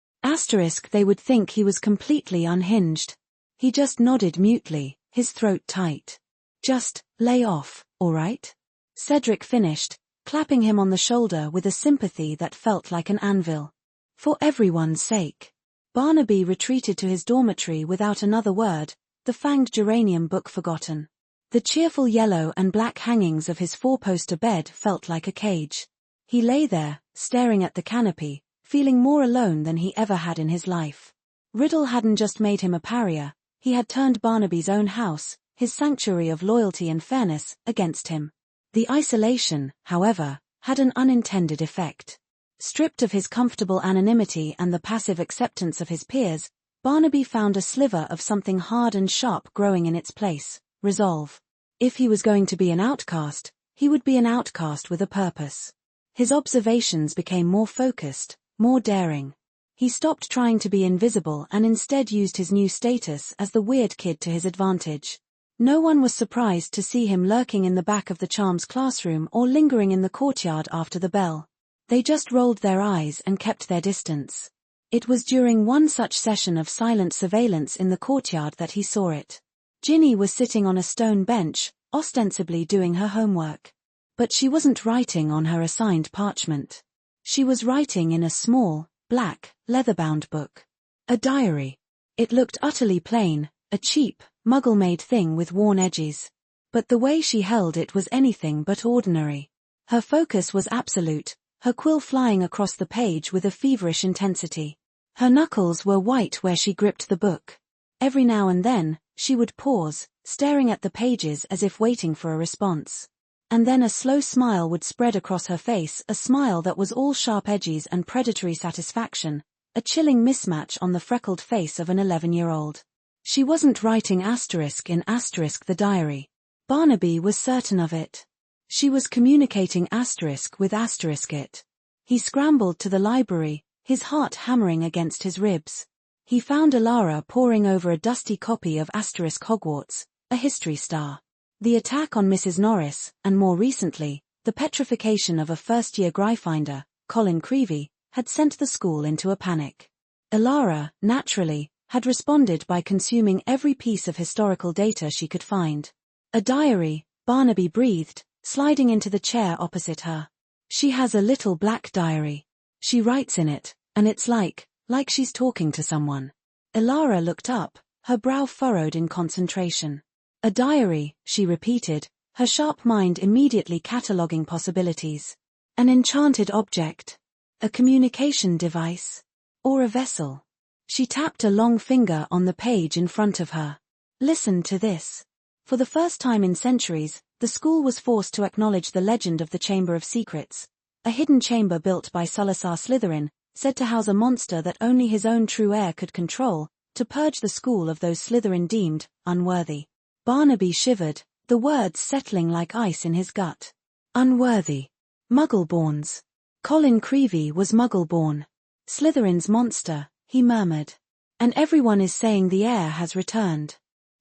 They would think he was completely unhinged. He just nodded mutely, his throat tight. "Just, lay off, all right?" Cedric finished, clapping him on the shoulder with a sympathy that felt like an anvil. "For everyone's sake." Barnaby retreated to his dormitory without another word, the fanged geranium book forgotten. The cheerful yellow and black hangings of his four-poster bed felt like a cage. He lay there, staring at the canopy, feeling more alone than he ever had in his life. Riddle hadn't just made him a pariah, he had turned Barnaby's own house, his sanctuary of loyalty and fairness, against him. The isolation, however, had an unintended effect. Stripped of his comfortable anonymity and the passive acceptance of his peers, Barnaby found a sliver of something hard and sharp growing in its place: resolve. If he was going to be an outcast, he would be an outcast with a purpose. His observations became more focused, more daring. He stopped trying to be invisible and instead used his new status as the weird kid to his advantage. No one was surprised to see him lurking in the back of the Charms classroom or lingering in the courtyard after the bell. They just rolled their eyes and kept their distance. It was during one such session of silent surveillance in the courtyard that he saw it. Ginny was sitting on a stone bench, ostensibly doing her homework. But she wasn't writing on her assigned parchment. She was writing in a small, black, leather-bound book. A diary. It looked utterly plain, a cheap, muggle-made thing with worn edges. But the way she held it was anything but ordinary. Her focus was absolute, her quill flying across the page with a feverish intensity. Her knuckles were white where she gripped the book. Every now and then, she would pause, staring at the pages as if waiting for a response. And then a slow smile would spread across her face, a smile that was all sharp edges and predatory satisfaction, a chilling mismatch on the freckled face of an 11-year-old. She wasn't writing ** in * the diary. Barnaby was certain of it. She was communicating with it. He scrambled to the library, his heart hammering against his ribs. He found Alara poring over a dusty copy of Hogwarts, a history star. The attack on Mrs. Norris, and more recently, the petrification of a first-year Gryffindor, Colin Creevey, had sent the school into a panic. Alara, naturally, had responded by consuming every piece of historical data she could find. A diary, Barnaby breathed, sliding into the chair opposite her. She has a little black diary. She writes in it, and it's like she's talking to someone. Alara looked up, her brow furrowed in concentration. A diary, she repeated, her sharp mind immediately cataloguing possibilities. An enchanted object. A communication device. Or a vessel. She tapped a long finger on the page in front of her. Listen to this. For the first time in centuries, the school was forced to acknowledge the legend of the Chamber of Secrets, a hidden chamber built by Salazar Slytherin, said to house a monster that only his own true heir could control, to purge the school of those Slytherin deemed unworthy. Barnaby shivered, the words settling like ice in his gut. Unworthy. Muggleborns. Colin Creevey was Muggleborn. Slytherin's monster, he murmured. And everyone is saying the heir has returned.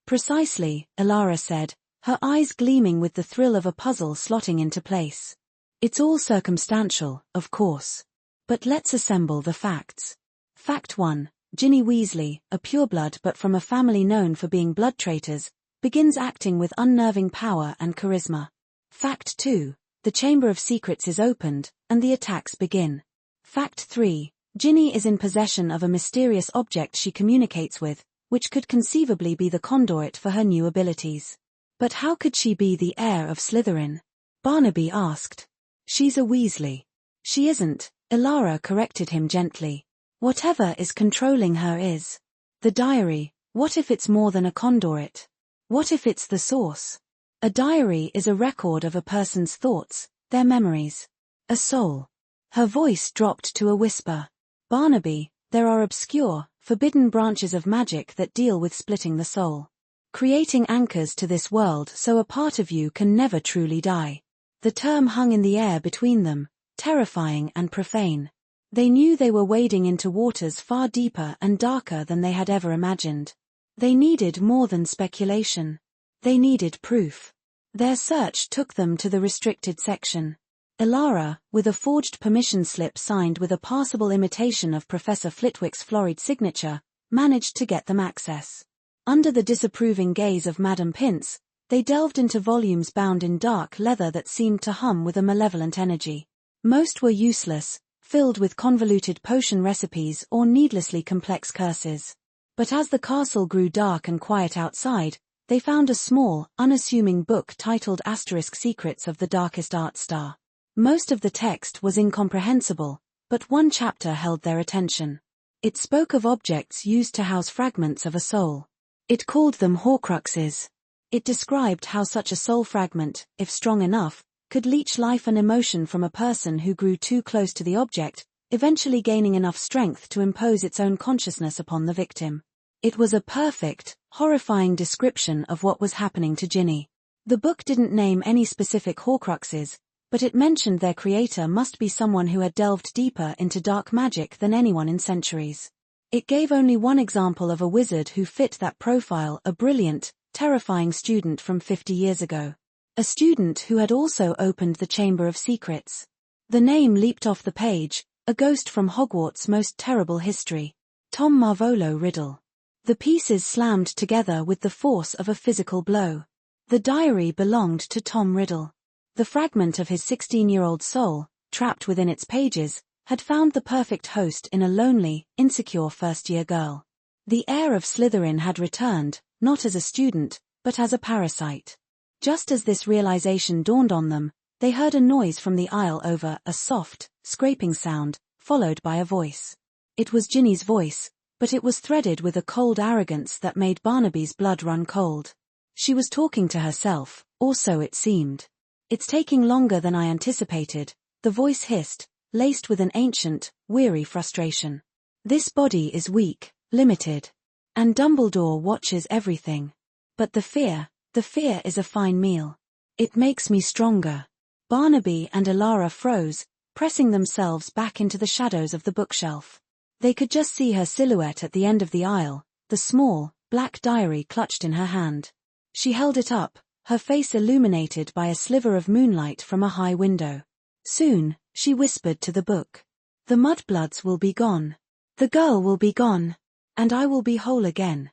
Precisely, Alara said, her eyes gleaming with the thrill of a puzzle slotting into place. It's all circumstantial, of course. But let's assemble the facts. Fact 1. Ginny Weasley, a pureblood but from a family known for being blood traitors, begins acting with unnerving power and charisma. Fact 2. The Chamber of Secrets is opened, and the attacks begin. Fact 3. Ginny is in possession of a mysterious object she communicates with, which could conceivably be the conduit for her new abilities. But how could she be the heir of Slytherin? Barnaby asked. She's a Weasley. She isn't, Alara corrected him gently. Whatever is controlling her is. The diary, what if it's more than a conduit? What if it's the source? A diary is a record of a person's thoughts, their memories. A soul. Her voice dropped to a whisper. Barnaby, there are obscure, forbidden branches of magic that deal with splitting the soul. Creating anchors to this world so a part of you can never truly die. The term hung in the air between them, terrifying and profane. They knew they were wading into waters far deeper and darker than they had ever imagined. They needed more than speculation. They needed proof. Their search took them to the restricted section. Alara, with a forged permission slip signed with a passable imitation of Professor Flitwick's florid signature, managed to get them access. Under the disapproving gaze of Madame Pince, they delved into volumes bound in dark leather that seemed to hum with a malevolent energy. Most were useless, filled with convoluted potion recipes or needlessly complex curses. But as the castle grew dark and quiet outside, they found a small, unassuming book titled Secrets of the Darkest Art Star. Most of the text was incomprehensible, but one chapter held their attention. It spoke of objects used to house fragments of a soul. It called them Horcruxes. It described how such a soul fragment, if strong enough, could leech life and emotion from a person who grew too close to the object, eventually gaining enough strength to impose its own consciousness upon the victim. It was a perfect, horrifying description of what was happening to Ginny. The book didn't name any specific Horcruxes, but it mentioned their creator must be someone who had delved deeper into dark magic than anyone in centuries. It gave only one example of a wizard who fit that profile, a brilliant, terrifying student from 50 years ago. A student who had also opened the Chamber of Secrets. The name leaped off the page, a ghost from Hogwarts' most terrible history. Tom Riddle. The pieces slammed together with the force of a physical blow. The diary belonged to Tom Riddle. The fragment of his 16-year-old soul, trapped within its pages, had found the perfect host in a lonely, insecure first-year girl. The heir of Slytherin had returned, not as a student, but as a parasite. Just as this realization dawned on them, they heard a noise from the aisle over, a soft, scraping sound, followed by a voice. It was Ginny's voice, but it was threaded with a cold arrogance that made Barnaby's blood run cold. She was talking to herself, or so it seemed. It's taking longer than I anticipated, the voice hissed, laced with an ancient, weary frustration. This body is weak, limited. And Dumbledore watches everything. But the fear, The fear is a fine meal. It makes me stronger. Barnaby and Elara froze, pressing themselves back into the shadows of the bookshelf. They could just see her silhouette at the end of the aisle, the small, black diary clutched in her hand. She held it up, her face illuminated by a sliver of moonlight from a high window. Soon, she whispered to the book. The mudbloods will be gone. The girl will be gone. And I will be whole again.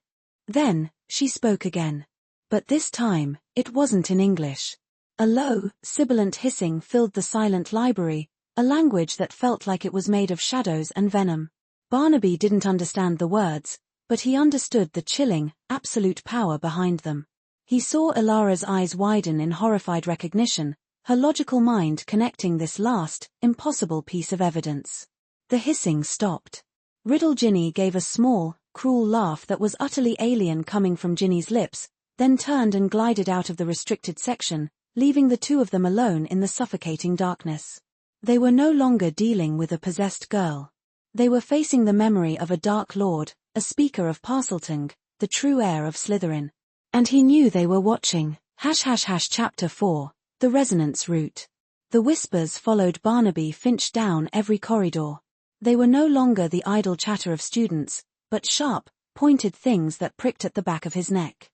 Then, she spoke again. But this time, it wasn't in English. A low, sibilant hissing filled the silent library, a language that felt like it was made of shadows and venom. Barnaby didn't understand the words, but he understood the chilling, absolute power behind them. He saw Elara's eyes widen in horrified recognition, her logical mind connecting this last, impossible piece of evidence. The hissing stopped. Riddle Ginny gave a small, cruel laugh that was utterly alien coming from Ginny's lips, then turned and glided out of the restricted section, leaving the two of them alone in the suffocating darkness. They were no longer dealing with a possessed girl. They were facing the memory of a Dark Lord, a speaker of Parseltongue, the true heir of Slytherin. And he knew they were watching. Chapter 4, The Resonance Route. The whispers followed Barnaby Finch down every corridor. They were no longer the idle chatter of students, but sharp, pointed things that pricked at the back of his neck.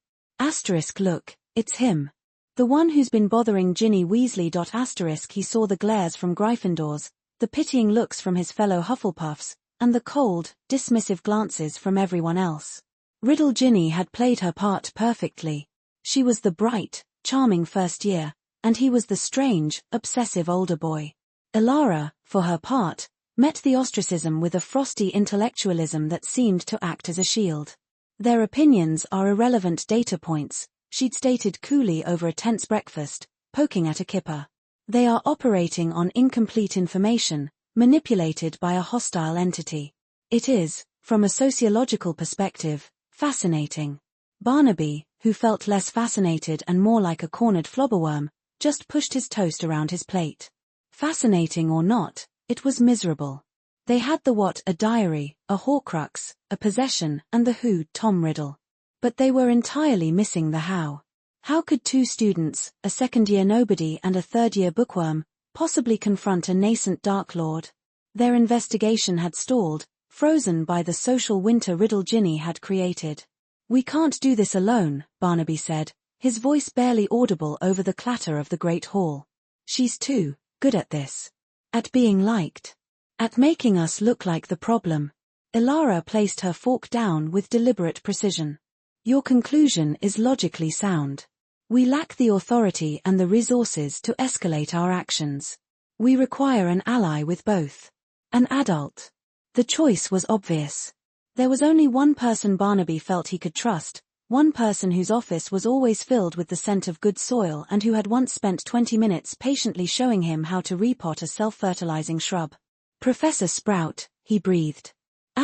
Look, it's him. The one who's been bothering Ginny Weasley. He saw the glares from Gryffindors, the pitying looks from his fellow Hufflepuffs, and the cold, dismissive glances from everyone else. Riddle Ginny had played her part perfectly. She was the bright, charming first year, and he was the strange, obsessive older boy. Elara, for her part, met the ostracism with a frosty intellectualism that seemed to act as a shield. Their opinions are irrelevant data points, she'd stated coolly over a tense breakfast, poking at a kipper. They are operating on incomplete information, manipulated by a hostile entity. It is, from a sociological perspective, fascinating. Barnaby, who felt less fascinated and more like a cornered flobberworm, just pushed his toast around his plate. Fascinating or not, it was miserable. They had the what, a diary, a Horcrux, a possession, and the who, Tom Riddle. But they were entirely missing the how. How could two students, a second-year nobody and a third-year bookworm, possibly confront a nascent Dark Lord? Their investigation had stalled, frozen by the social winter Riddle Ginny had created. We can't do this alone, Barnaby said, his voice barely audible over the clatter of the great hall. She's too good at this. At being liked. At making us look like the problem. Elara placed her fork down with deliberate precision. Your conclusion is logically sound. We lack the authority and the resources to escalate our actions. We require an ally with both. An adult. The choice was obvious. There was only one person Barnaby felt he could trust, one person whose office was always filled with the scent of good soil and who had once spent 20 minutes patiently showing him how to repot a self-fertilizing shrub. Professor Sprout, he breathed. ****.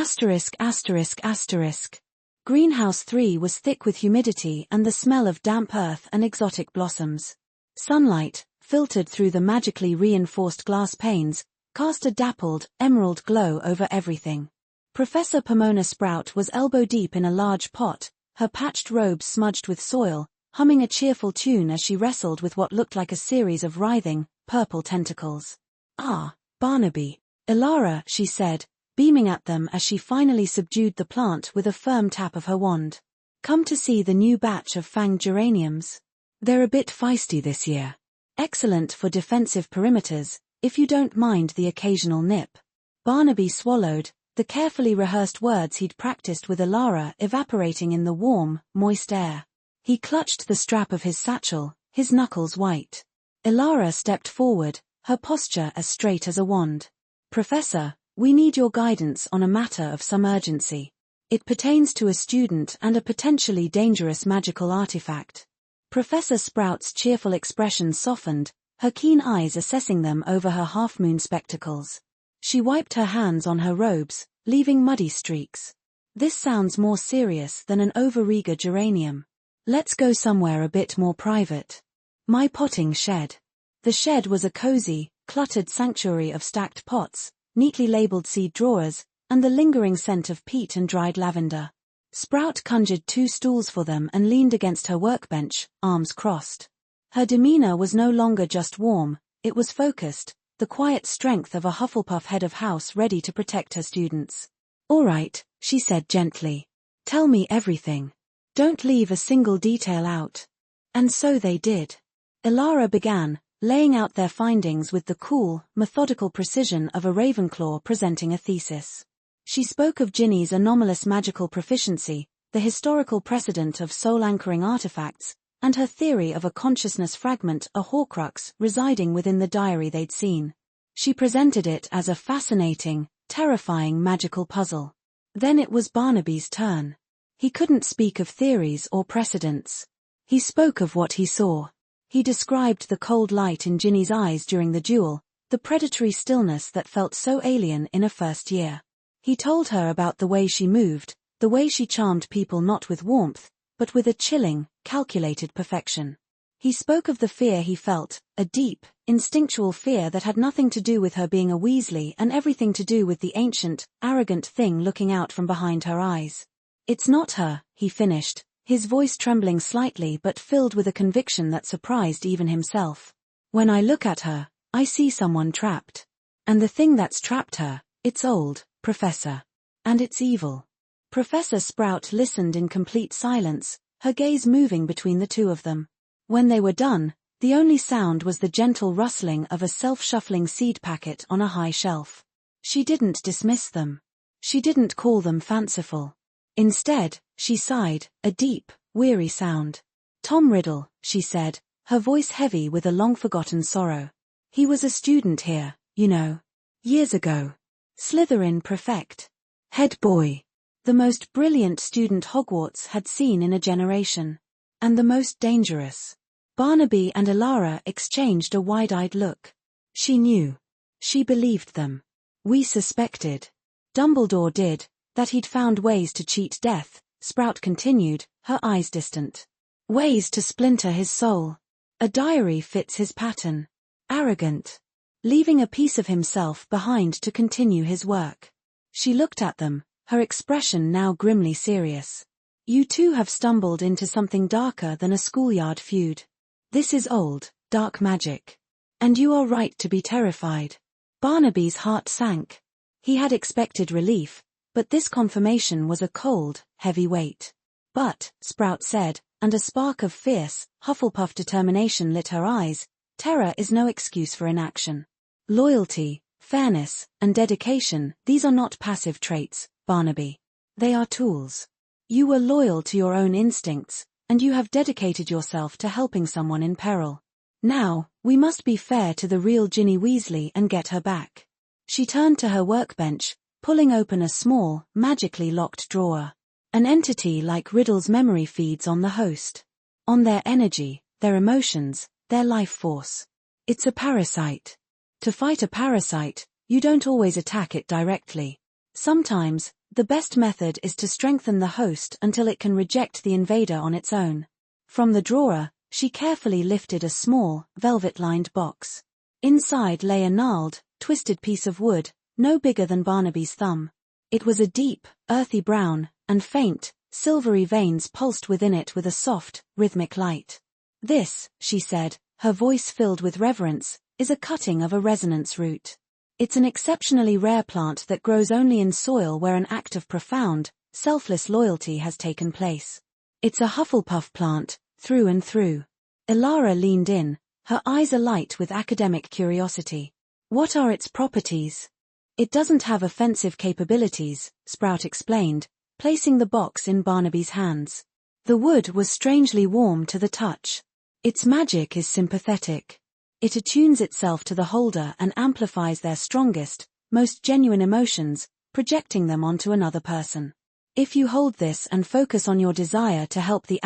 Greenhouse 3 was thick with humidity and the smell of damp earth and exotic blossoms. Sunlight, filtered through the magically reinforced glass panes, cast a dappled, emerald glow over everything. Professor Pomona Sprout was elbow-deep in a large pot, her patched robes smudged with soil, humming a cheerful tune as she wrestled with what looked like a series of writhing, purple tentacles. "Ah, Barnaby. Elara," she said, beaming at them as she finally subdued the plant with a firm tap of her wand. "Come to see the new batch of fanged geraniums. They're a bit feisty this year. Excellent for defensive perimeters, if you don't mind the occasional nip." Barnaby swallowed, the carefully rehearsed words he'd practiced with Elara evaporating in the warm, moist air. He clutched the strap of his satchel, his knuckles white. Elara stepped forward, her posture as straight as a wand. "Professor, we need your guidance on a matter of some urgency. It pertains to a student and a potentially dangerous magical artifact." Professor Sprout's cheerful expression softened, her keen eyes assessing them over her half-moon spectacles. She wiped her hands on her robes, leaving muddy streaks. "This sounds more serious than an overeager geranium. Let's go somewhere a bit more private. My potting shed." The shed was a cozy, cluttered sanctuary of stacked pots, neatly labeled seed drawers, and the lingering scent of peat and dried lavender. Sprout conjured 2 stools for them and leaned against her workbench, arms crossed. Her demeanor was no longer just warm, it was focused, the quiet strength of a Hufflepuff head of house ready to protect her students. "All right," she said gently. "Tell me everything. Don't leave a single detail out." And so they did. Elara began, laying out their findings with the cool, methodical precision of a Ravenclaw presenting a thesis. She spoke of Ginny's anomalous magical proficiency, the historical precedent of soul-anchoring artifacts, and her theory of a consciousness fragment, a Horcrux, residing within the diary they'd seen. She presented it as a fascinating, terrifying magical puzzle. Then it was Barnaby's turn. He couldn't speak of theories or precedents. He spoke of what he saw. He described the cold light in Ginny's eyes during the duel, the predatory stillness that felt so alien in a first year. He told her about the way she moved, the way she charmed people not with warmth, but with a chilling, calculated perfection. He spoke of the fear he felt, a deep, instinctual fear that had nothing to do with her being a Weasley and everything to do with the ancient, arrogant thing looking out from behind her eyes. "It's not her," he finished, his voice trembling slightly but filled with a conviction that surprised even himself. "When I look at her, I see someone trapped. And the thing that's trapped her, it's old, Professor. And it's evil." Professor Sprout listened in complete silence, her gaze moving between the two of them. When they were done, the only sound was the gentle rustling of a self-shuffling seed packet on a high shelf. She didn't dismiss them. She didn't call them fanciful. Instead, she sighed, a deep, weary sound. "Tom Riddle," she said, her voice heavy with a long-forgotten sorrow. "He was a student here, you know. Years ago. Slytherin prefect. Head boy. The most brilliant student Hogwarts had seen in a generation. And the most dangerous." Barnaby and Elara exchanged a wide-eyed look. She knew. She believed them. "We suspected. Dumbledore did, that he'd found ways to cheat death," Sprout continued, her eyes distant. "Ways to splinter his soul. A diary fits his pattern. Arrogant. Leaving a piece of himself behind to continue his work." She looked at them, her expression now grimly serious. "You two have stumbled into something darker than a schoolyard feud. This is old, dark magic. And you are right to be terrified." Barnaby's heart sank. He had expected relief, but this confirmation was a cold, heavy weight. "But," Sprout said, and a spark of fierce, Hufflepuff determination lit her eyes, "terror is no excuse for inaction. Loyalty, fairness, and dedication, these are not passive traits, Barnaby. They are tools. You were loyal to your own instincts, and you have dedicated yourself to helping someone in peril. Now, we must be fair to the real Ginny Weasley and get her back." She turned to her workbench, pulling open a small, magically locked drawer. An entity like Riddle's memory feeds on the host. On their energy, their emotions, their life force. It's a parasite. To fight a parasite, you don't always attack it directly. Sometimes, the best method is to strengthen the host until it can reject the invader on its own. From the drawer, she carefully lifted a small, velvet-lined box. Inside lay a gnarled, twisted piece of wood, no bigger than Barnaby's thumb. It was a deep, earthy brown, and faint, silvery veins pulsed within it with a soft, rhythmic light. "This," she said, her voice filled with reverence, "is a cutting of a resonance root. It's an exceptionally rare plant that grows only in soil where an act of profound, selfless loyalty has taken place. It's a Hufflepuff plant, through and through." Elara leaned in, her eyes alight with academic curiosity. "What are its properties?" "It doesn't have offensive capabilities," Sprout explained, placing the box in Barnaby's hands. The wood was strangely warm to the touch. "Its magic is sympathetic. It attunes itself to the holder and amplifies their strongest, most genuine emotions, projecting them onto another person. If you hold this and focus on your desire to help the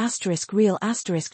real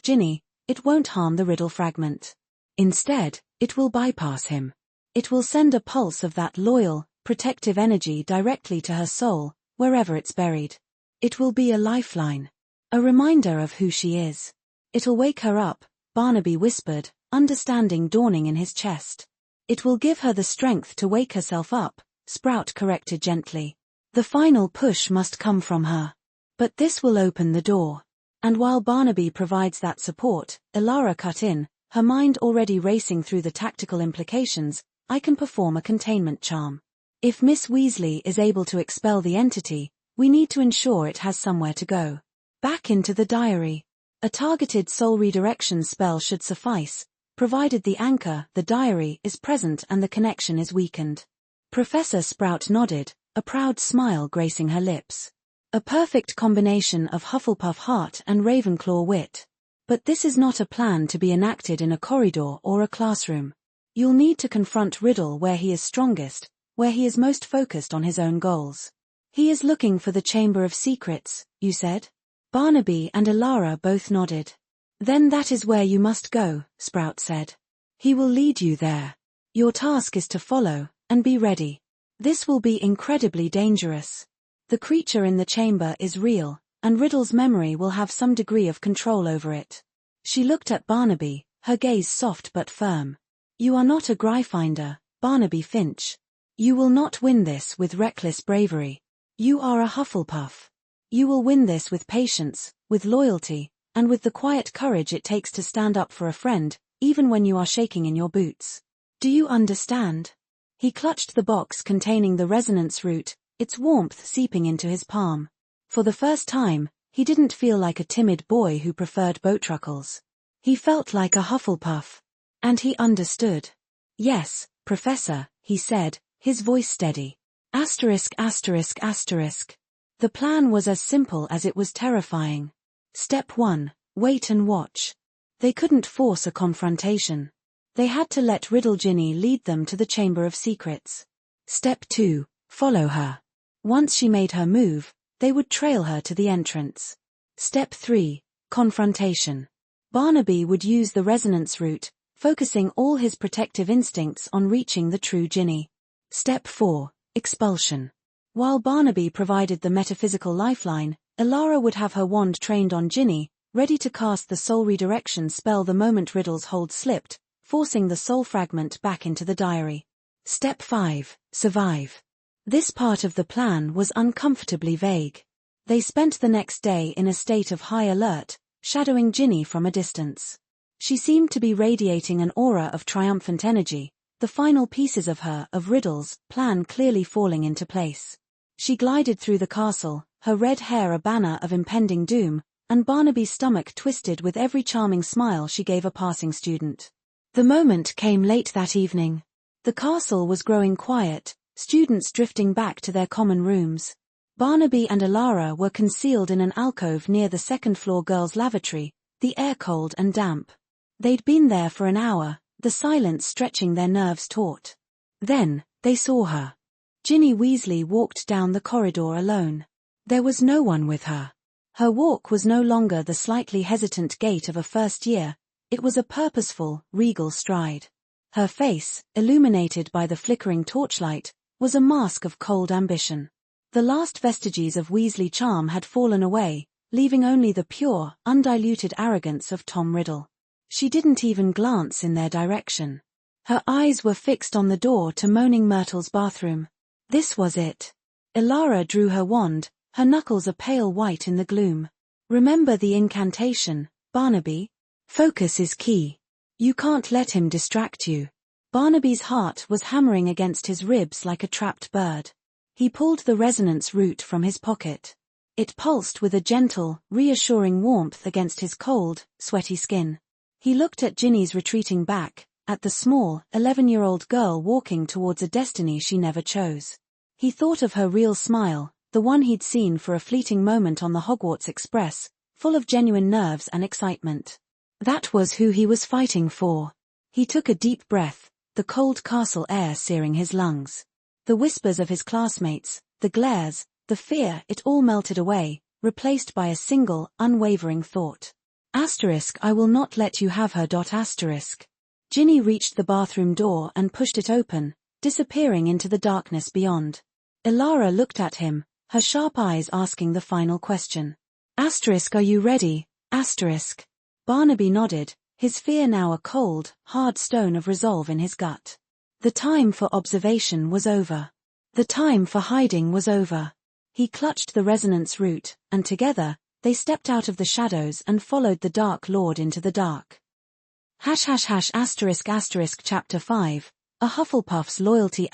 Ginny, it won't harm the Riddle fragment. Instead, it will bypass him. It will send a pulse of that loyal, protective energy directly to her soul, wherever it's buried. It will be a lifeline. A reminder of who she is. It'll wake her up," Barnaby whispered, understanding dawning in his chest. "It will give her the strength to wake herself up," Sprout corrected gently. "The final push must come from her." But this will open the door. And while Barnaby provides that support, Elara cut in, her mind already racing through the tactical implications. I can perform a containment charm. If Miss Weasley is able to expel the entity, we need to ensure it has somewhere to go. Back into the diary. A targeted soul redirection spell should suffice, provided the anchor, the diary, is present and the connection is weakened. Professor Sprout nodded, a proud smile gracing her lips. A perfect combination of Hufflepuff heart and Ravenclaw wit. But this is not a plan to be enacted in a corridor or a classroom. You'll need to confront Riddle where he is strongest, where he is most focused on his own goals. He is looking for the Chamber of Secrets, you said? Barnaby and Elara both nodded. Then that is where you must go, Sprout said. He will lead you there. Your task is to follow, and be ready. This will be incredibly dangerous. The creature in the chamber is real, and Riddle's memory will have some degree of control over it. She looked at Barnaby, her gaze soft but firm. You are not a Gryffindor, Barnaby Finch. You will not win this with reckless bravery. You are a Hufflepuff. You will win this with patience, with loyalty, and with the quiet courage it takes to stand up for a friend, even when you are shaking in your boots. Do you understand? He clutched the box containing the resonance root, its warmth seeping into his palm. For the first time, he didn't feel like a timid boy who preferred boatruckles. He felt like a Hufflepuff. And he understood. Yes, Professor, he said, his voice steady. Asterisk asterisk asterisk. The plan was as simple as it was terrifying. Step 1, wait and watch. They couldn't force a confrontation. They had to let Riddle Ginny lead them to the Chamber of Secrets. Step 2, follow her. Once she made her move, they would trail her to the entrance. Step 3, confrontation. Barnaby would use the resonance root, focusing all his protective instincts on reaching the true Ginny. Step 4, expulsion. While Barnaby provided the metaphysical lifeline, Elara would have her wand trained on Ginny, ready to cast the soul redirection spell the moment Riddle's hold slipped, forcing the soul fragment back into the diary. Step 5, survive. This part of the plan was uncomfortably vague. They spent the next day in a state of high alert, shadowing Ginny from a distance. She seemed to be radiating an aura of triumphant energy, the final pieces of Riddle's plan clearly falling into place. She glided through the castle, her red hair a banner of impending doom, and Barnaby's stomach twisted with every charming smile she gave a passing student. The moment came late that evening. The castle was growing quiet, students drifting back to their common rooms. Barnaby and Elara were concealed in an alcove near the second-floor girls' lavatory, the air cold and damp. They'd been there for an hour, the silence stretching their nerves taut. Then, they saw her. Ginny Weasley walked down the corridor alone. There was no one with her. Her walk was no longer the slightly hesitant gait of a first year, it was a purposeful, regal stride. Her face, illuminated by the flickering torchlight, was a mask of cold ambition. The last vestiges of Weasley charm had fallen away, leaving only the pure, undiluted arrogance of Tom Riddle. She didn't even glance in their direction. Her eyes were fixed on the door to Moaning Myrtle's bathroom. This was it. Elara drew her wand, her knuckles a pale white in the gloom. Remember the incantation, Barnaby? Focus is key. You can't let him distract you. Barnaby's heart was hammering against his ribs like a trapped bird. He pulled the resonance root from his pocket. It pulsed with a gentle, reassuring warmth against his cold, sweaty skin. He looked at Ginny's retreating back, at the small, 11-year-old girl walking towards a destiny she never chose. He thought of her real smile, the one he'd seen for a fleeting moment on the Hogwarts Express, full of genuine nerves and excitement. That was who he was fighting for. He took a deep breath, the cold castle air searing his lungs. The whispers of his classmates, the glares, the fear, it all melted away, replaced by a single, unwavering thought. I will not let you have her. Ginny reached the bathroom door and pushed it open, disappearing into the darkness beyond. Elara looked at him, her sharp eyes asking the final question. Are you ready? Barnaby nodded, his fear now a cold, hard stone of resolve in his gut. The time for observation was over. The time for hiding was over. He clutched the resonance root, and together, they stepped out of the shadows and followed the Dark Lord into the dark. ###****. Chapter 5, A Hufflepuff's Loyalty ****.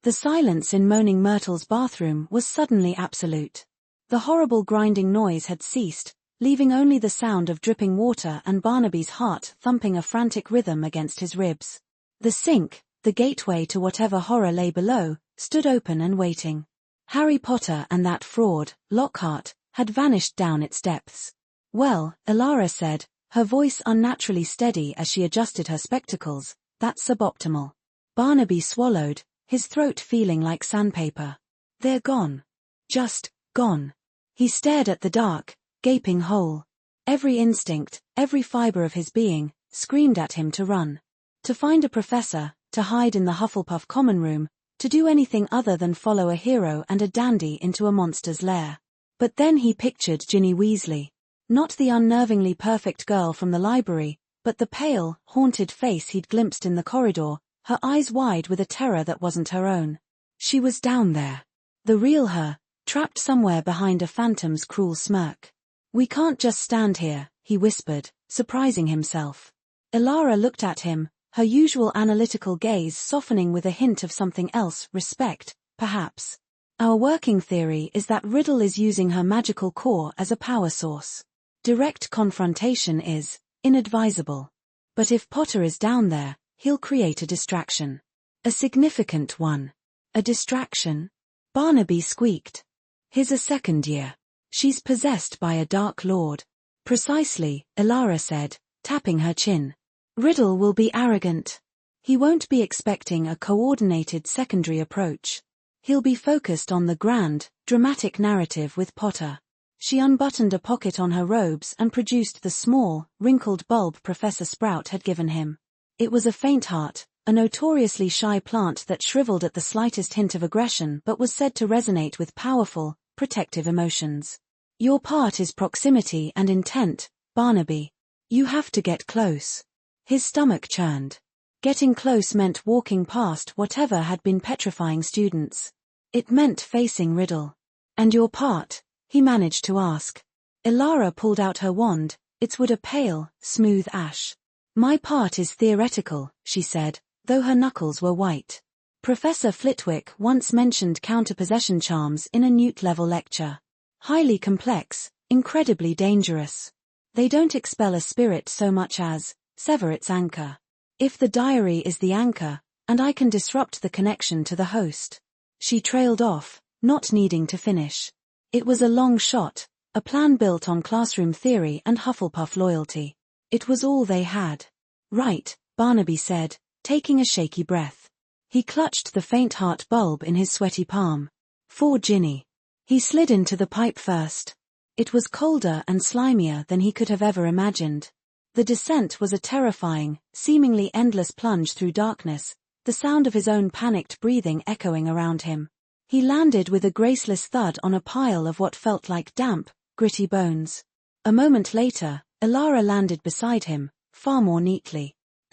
The silence in Moaning Myrtle's bathroom was suddenly absolute. The horrible grinding noise had ceased, leaving only the sound of dripping water and Barnaby's heart thumping a frantic rhythm against his ribs. The sink, the gateway to whatever horror lay below, stood open and waiting. Harry Potter and that fraud, Lockhart, had vanished down its depths. "Well," Elara said, her voice unnaturally steady as she adjusted her spectacles, "that's suboptimal." Barnaby swallowed, his throat feeling like sandpaper. "They're gone. Just gone." He stared at the dark, gaping hole. Every instinct, every fiber of his being, screamed at him to run. To find a professor, to hide in the Hufflepuff common room, to do anything other than follow a hero and a dandy into a monster's lair. But then he pictured Ginny Weasley. Not the unnervingly perfect girl from the library, but the pale, haunted face he'd glimpsed in the corridor, her eyes wide with a terror that wasn't her own. She was down there. The real her, trapped somewhere behind a phantom's cruel smirk. "We can't just stand here," he whispered, surprising himself. Elara looked at him, her usual analytical gaze softening with a hint of something else, respect, perhaps. "Our working theory is that Riddle is using her magical core as a power source. Direct confrontation is inadvisable. But if Potter is down there, he'll create a distraction. A significant one." "A distraction?" Barnaby squeaked. "He's a second year. She's possessed by a Dark Lord." "Precisely," Elara said, tapping her chin. "Riddle will be arrogant. He won't be expecting a coordinated secondary approach. He'll be focused on the grand, dramatic narrative with Potter." She unbuttoned a pocket on her robes and produced the small, wrinkled bulb Professor Sprout had given him. It was a faint heart, a notoriously shy plant that shriveled at the slightest hint of aggression but was said to resonate with powerful, protective emotions. "Your part is proximity and intent, Barnaby. You have to get close." His stomach churned. Getting close meant walking past whatever had been petrifying students. It meant facing Riddle. "And your part?" he managed to ask. Elara pulled out her wand, its wood a pale, smooth ash. "My part is theoretical," she said, though her knuckles were white. Professor Flitwick once mentioned counterpossession charms in a Newt-level lecture. Highly complex, incredibly dangerous. They don't expel a spirit so much as sever its anchor. If the diary is the anchor, and I can disrupt the connection to the host. She trailed off, not needing to finish. It was a long shot, a plan built on classroom theory and Hufflepuff loyalty. It was all they had. "Right," Barnaby said, taking a shaky breath. He clutched the faint heart bulb in his sweaty palm. "For Ginny." He slid into the pipe first. It was colder and slimier than he could have ever imagined. The descent was a terrifying, seemingly endless plunge through darkness, the sound of his own panicked breathing echoing around him. He landed with a graceless thud on a pile of what felt like damp, gritty bones. A moment later, Elara landed beside him, far more neatly. ****,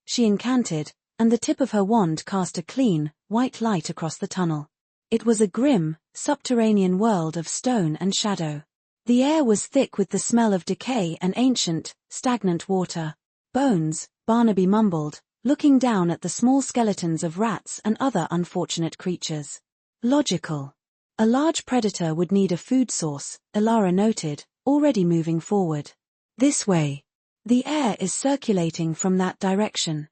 she incanted, and the tip of her wand cast a clean, white light across the tunnel. It was a grim, subterranean world of stone and shadow. The air was thick with the smell of decay and ancient, stagnant water. "Bones," Barnaby mumbled, looking down at the small skeletons of rats and other unfortunate creatures. "Logical. A large predator would need a food source," Elara noted, already moving forward. "This way. The air is circulating from that direction."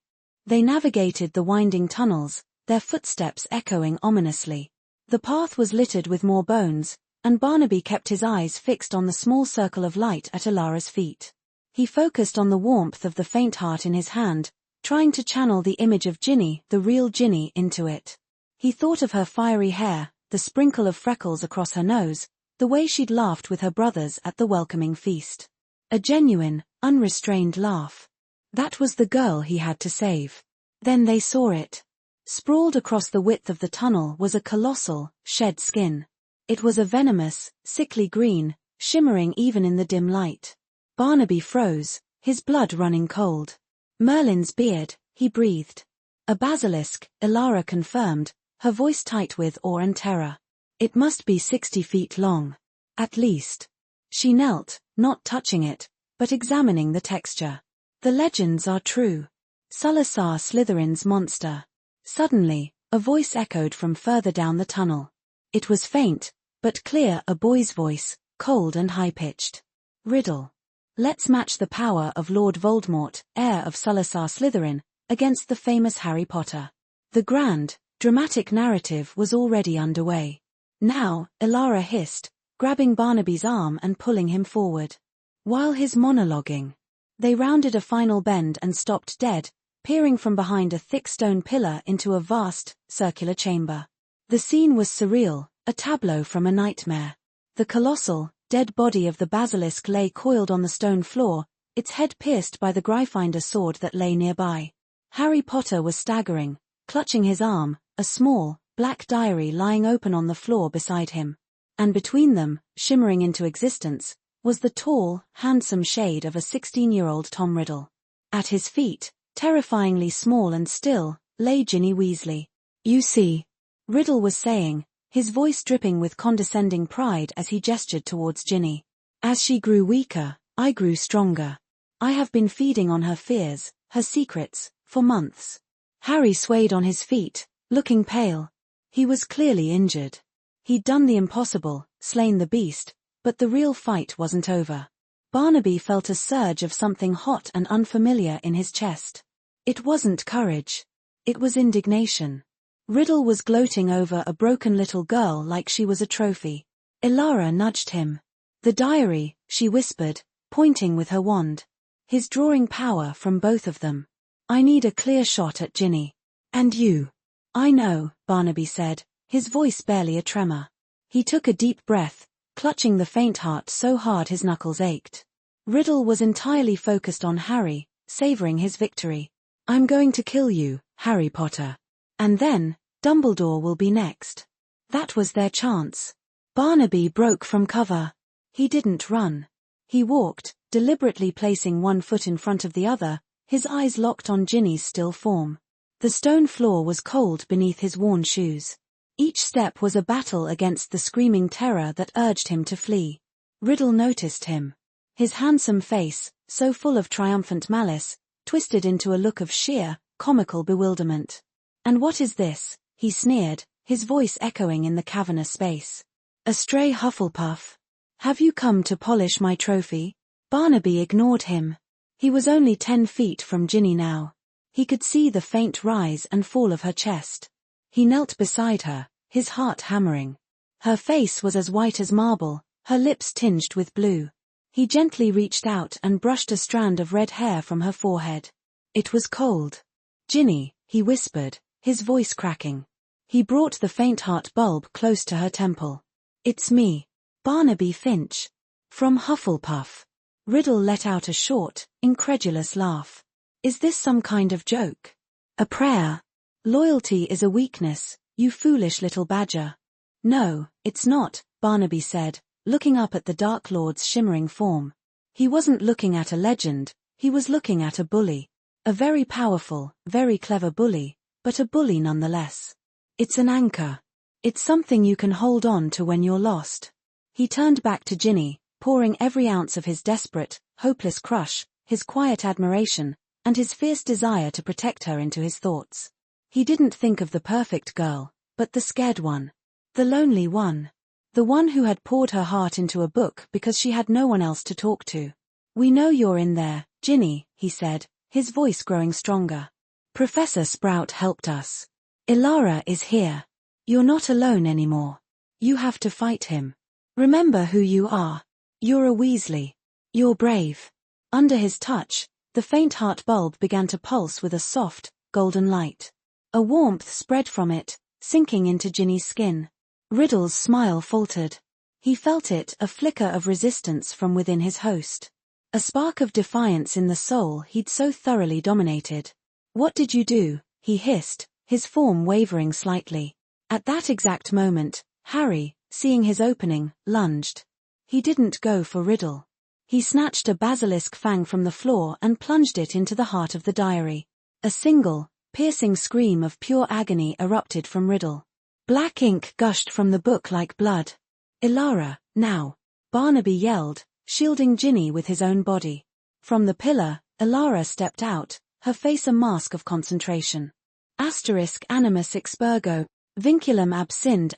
They navigated the winding tunnels, their footsteps echoing ominously. The path was littered with more bones, and Barnaby kept his eyes fixed on the small circle of light at Elara's feet. He focused on the warmth of the faint heart in his hand, trying to channel the image of Ginny, the real Ginny, into it. He thought of her fiery hair, the sprinkle of freckles across her nose, the way she'd laughed with her brothers at the welcoming feast. A genuine, unrestrained laugh. That was the girl he had to save. Then they saw it. Sprawled across the width of the tunnel was a colossal, shed skin. It was a venomous, sickly green, shimmering even in the dim light. Barnaby froze, his blood running cold. "Merlin's beard," he breathed. "A basilisk," Elara confirmed, her voice tight with awe and terror. It must be 60 feet long. At least. She knelt, not touching it, but examining the texture. The legends are true. Salazar Slytherin's monster. Suddenly, a voice echoed from further down the tunnel. It was faint, but clear, a boy's voice, cold and high-pitched. Riddle. Let's match the power of Lord Voldemort, heir of Salazar Slytherin, against the famous Harry Potter. The grand, dramatic narrative was already underway. Now, Elara hissed, grabbing Barnaby's arm and pulling him forward. While his monologuing, they rounded a final bend and stopped dead, peering from behind a thick stone pillar into a vast, circular chamber. The scene was surreal, a tableau from a nightmare. The colossal, dead body of the basilisk lay coiled on the stone floor, its head pierced by the Gryffindor sword that lay nearby. Harry Potter was staggering, clutching his arm, a small, black diary lying open on the floor beside him. And between them, shimmering into existence, was the tall, handsome shade of a 16-year-old Tom Riddle. At his feet, terrifyingly small and still, lay Ginny Weasley. You see, Riddle was saying, his voice dripping with condescending pride as he gestured towards Ginny. As she grew weaker, I grew stronger. I have been feeding on her fears, her secrets, for months. Harry swayed on his feet, looking pale. He was clearly injured. He'd done the impossible, slain the beast, but the real fight wasn't over. Barnaby felt a surge of something hot and unfamiliar in his chest. It wasn't courage. It was indignation. Riddle was gloating over a broken little girl like she was a trophy. Elara nudged him. The diary, she whispered, pointing with her wand. He's drawing power from both of them. I need a clear shot at Ginny. And you. I know, Barnaby said, his voice barely a tremor. He took a deep breath, clutching the faint heart so hard his knuckles ached. Riddle was entirely focused on Harry, savoring his victory. I'm going to kill you, Harry Potter. And then, Dumbledore will be next. That was their chance. Barnaby broke from cover. He didn't run. He walked, deliberately placing one foot in front of the other, his eyes locked on Ginny's still form. The stone floor was cold beneath his worn shoes. Each step was a battle against the screaming terror that urged him to flee. Riddle noticed him. His handsome face, so full of triumphant malice, twisted into a look of sheer, comical bewilderment. And what is this? He sneered, his voice echoing in the cavernous space. A stray Hufflepuff. Have you come to polish my trophy? Barnaby ignored him. He was only 10 feet from Ginny now. He could see the faint rise and fall of her chest. He knelt beside her, his heart hammering. Her face was as white as marble, her lips tinged with blue. He gently reached out and brushed a strand of red hair from her forehead. It was cold. Ginny, he whispered, his voice cracking. He brought the faint heart bulb close to her temple. It's me, Barnaby Finch. From Hufflepuff. Riddle let out a short, incredulous laugh. Is this some kind of joke? A prayer? Loyalty is a weakness, you foolish little badger. No, it's not, Barnaby said, looking up at the Dark Lord's shimmering form. He wasn't looking at a legend, he was looking at a bully. A very powerful, very clever bully, but a bully nonetheless. It's an anchor. It's something you can hold on to when you're lost. He turned back to Ginny, pouring every ounce of his desperate, hopeless crush, his quiet admiration, and his fierce desire to protect her into his thoughts. He didn't think of the perfect girl, but the scared one. The lonely one. The one who had poured her heart into a book because she had no one else to talk to. We know you're in there, Ginny, he said, his voice growing stronger. Professor Sprout helped us. Elara is here. You're not alone anymore. You have to fight him. Remember who you are. You're a Weasley. You're brave. Under his touch, the faint heart bulb began to pulse with a soft, golden light. A warmth spread from it, sinking into Ginny's skin. Riddle's smile faltered. He felt it, a flicker of resistance from within his host. A spark of defiance in the soul he'd so thoroughly dominated. What did you do? He hissed, his form wavering slightly. At that exact moment, Harry, seeing his opening, lunged. He didn't go for Riddle. He snatched a basilisk fang from the floor and plunged it into the heart of the diary. A single, piercing scream of pure agony erupted from Riddle. Black ink gushed from the book like blood. "Ilara, now!" Barnaby yelled, shielding Ginny with his own body. From the pillar, Ilara stepped out, her face a mask of concentration. *animus expurgo, vinculum abscinde*,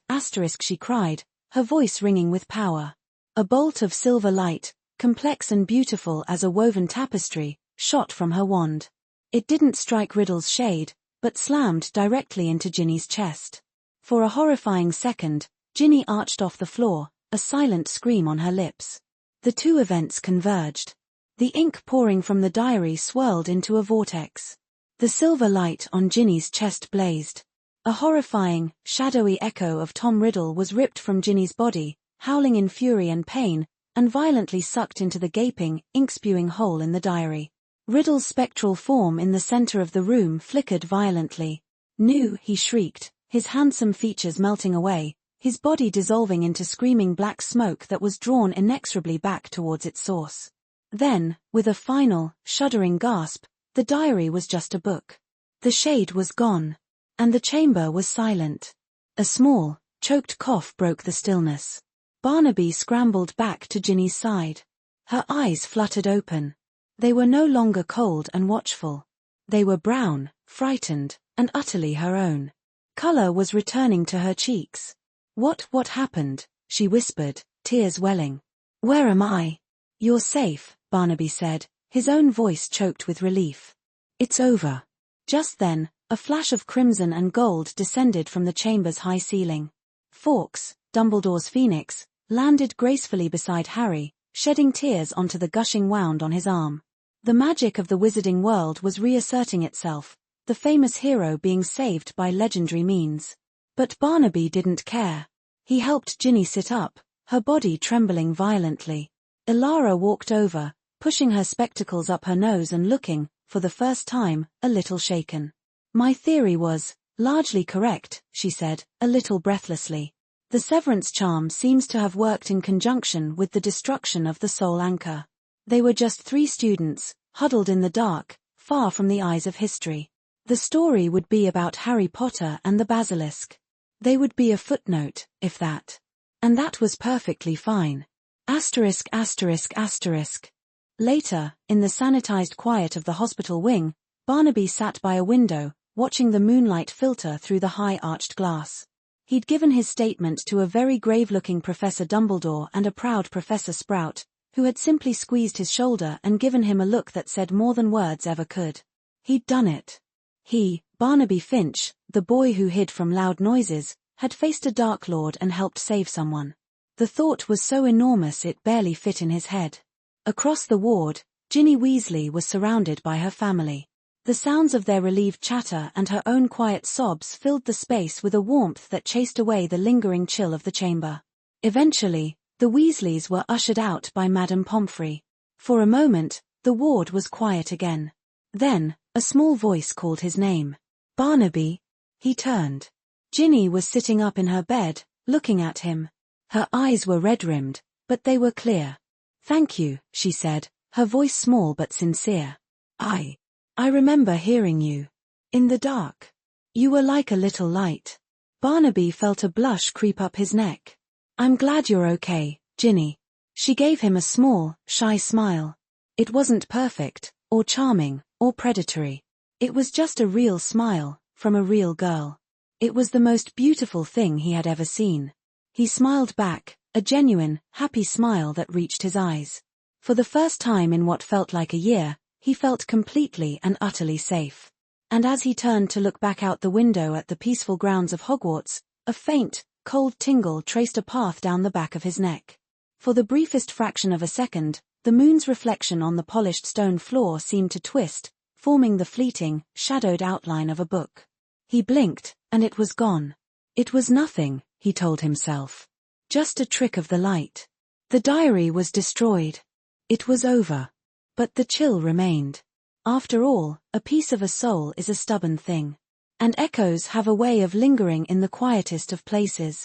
she cried, her voice ringing with power. A bolt of silver light, complex and beautiful as a woven tapestry, shot from her wand. It didn't strike Riddle's shade, but slammed directly into Ginny's chest. For a horrifying second, Ginny arched off the floor, a silent scream on her lips. The two events converged. The ink pouring from the diary swirled into a vortex. The silver light on Ginny's chest blazed. A horrifying, shadowy echo of Tom Riddle was ripped from Ginny's body, howling in fury and pain, and violently sucked into the gaping, ink-spewing hole in the diary. Riddle's spectral form in the center of the room flickered violently. "No!" he shrieked, his handsome features melting away, his body dissolving into screaming black smoke that was drawn inexorably back towards its source. Then, with a final, shuddering gasp, the diary was just a book. The shade was gone. And the chamber was silent. A small, choked cough broke the stillness. Barnaby scrambled back to Ginny's side. Her eyes fluttered open. They were no longer cold and watchful. They were brown, frightened, and utterly her own. Color was returning to her cheeks. What happened?" she whispered, tears welling. "Where am I?" "You're safe," Barnaby said, his own voice choked with relief. "It's over." Just then, a flash of crimson and gold descended from the chamber's high ceiling. Fawkes, Dumbledore's phoenix, landed gracefully beside Harry, shedding tears onto the gushing wound on his arm. The magic of the wizarding world was reasserting itself, the famous hero being saved by legendary means. But Barnaby didn't care. He helped Ginny sit up, her body trembling violently. Ilara walked over, pushing her spectacles up her nose and looking, for the first time, a little shaken. "My theory was largely correct," she said, a little breathlessly. "The severance charm seems to have worked in conjunction with the destruction of the soul anchor. They were just 3 students, huddled in the dark, far from the eyes of history. The story would be about Harry Potter and the basilisk. They would be a footnote, if that. And that was perfectly fine. ******. Later, in the sanitized quiet of the hospital wing, Barnaby sat by a window, watching the moonlight filter through the high-arched glass. He'd given his statement to a very grave-looking Professor Dumbledore and a proud Professor Sprout, who had simply squeezed his shoulder and given him a look that said more than words ever could. He'd done it. He, Barnaby Finch, the boy who hid from loud noises, had faced a Dark Lord and helped save someone. The thought was so enormous it barely fit in his head. Across the ward, Ginny Weasley was surrounded by her family. The sounds of their relieved chatter and her own quiet sobs filled the space with a warmth that chased away the lingering chill of the chamber. Eventually, the Weasleys were ushered out by Madame Pomfrey. For a moment, the ward was quiet again. Then, a small voice called his name. "Barnaby." He turned. Ginny was sitting up in her bed, looking at him. Her eyes were red-rimmed, but they were clear. "Thank you," she said, her voice small but sincere. I remember hearing you. In the dark. You were like a little light." Barnaby felt a blush creep up his neck. "I'm glad you're okay, Ginny." She gave him a small, shy smile. It wasn't perfect, or charming, or predatory. It was just a real smile, from a real girl. It was the most beautiful thing he had ever seen. He smiled back, a genuine, happy smile that reached his eyes. For the first time in what felt like a year, he felt completely and utterly safe. And as he turned to look back out the window at the peaceful grounds of Hogwarts, a faint, cold tingle traced a path down the back of his neck. For the briefest fraction of a second, the moon's reflection on the polished stone floor seemed to twist, forming the fleeting, shadowed outline of a book. He blinked, and it was gone. It was nothing, he told himself. Just a trick of the light. The diary was destroyed. It was over. But the chill remained. After all, a piece of a soul is a stubborn thing. And echoes have a way of lingering in the quietest of places.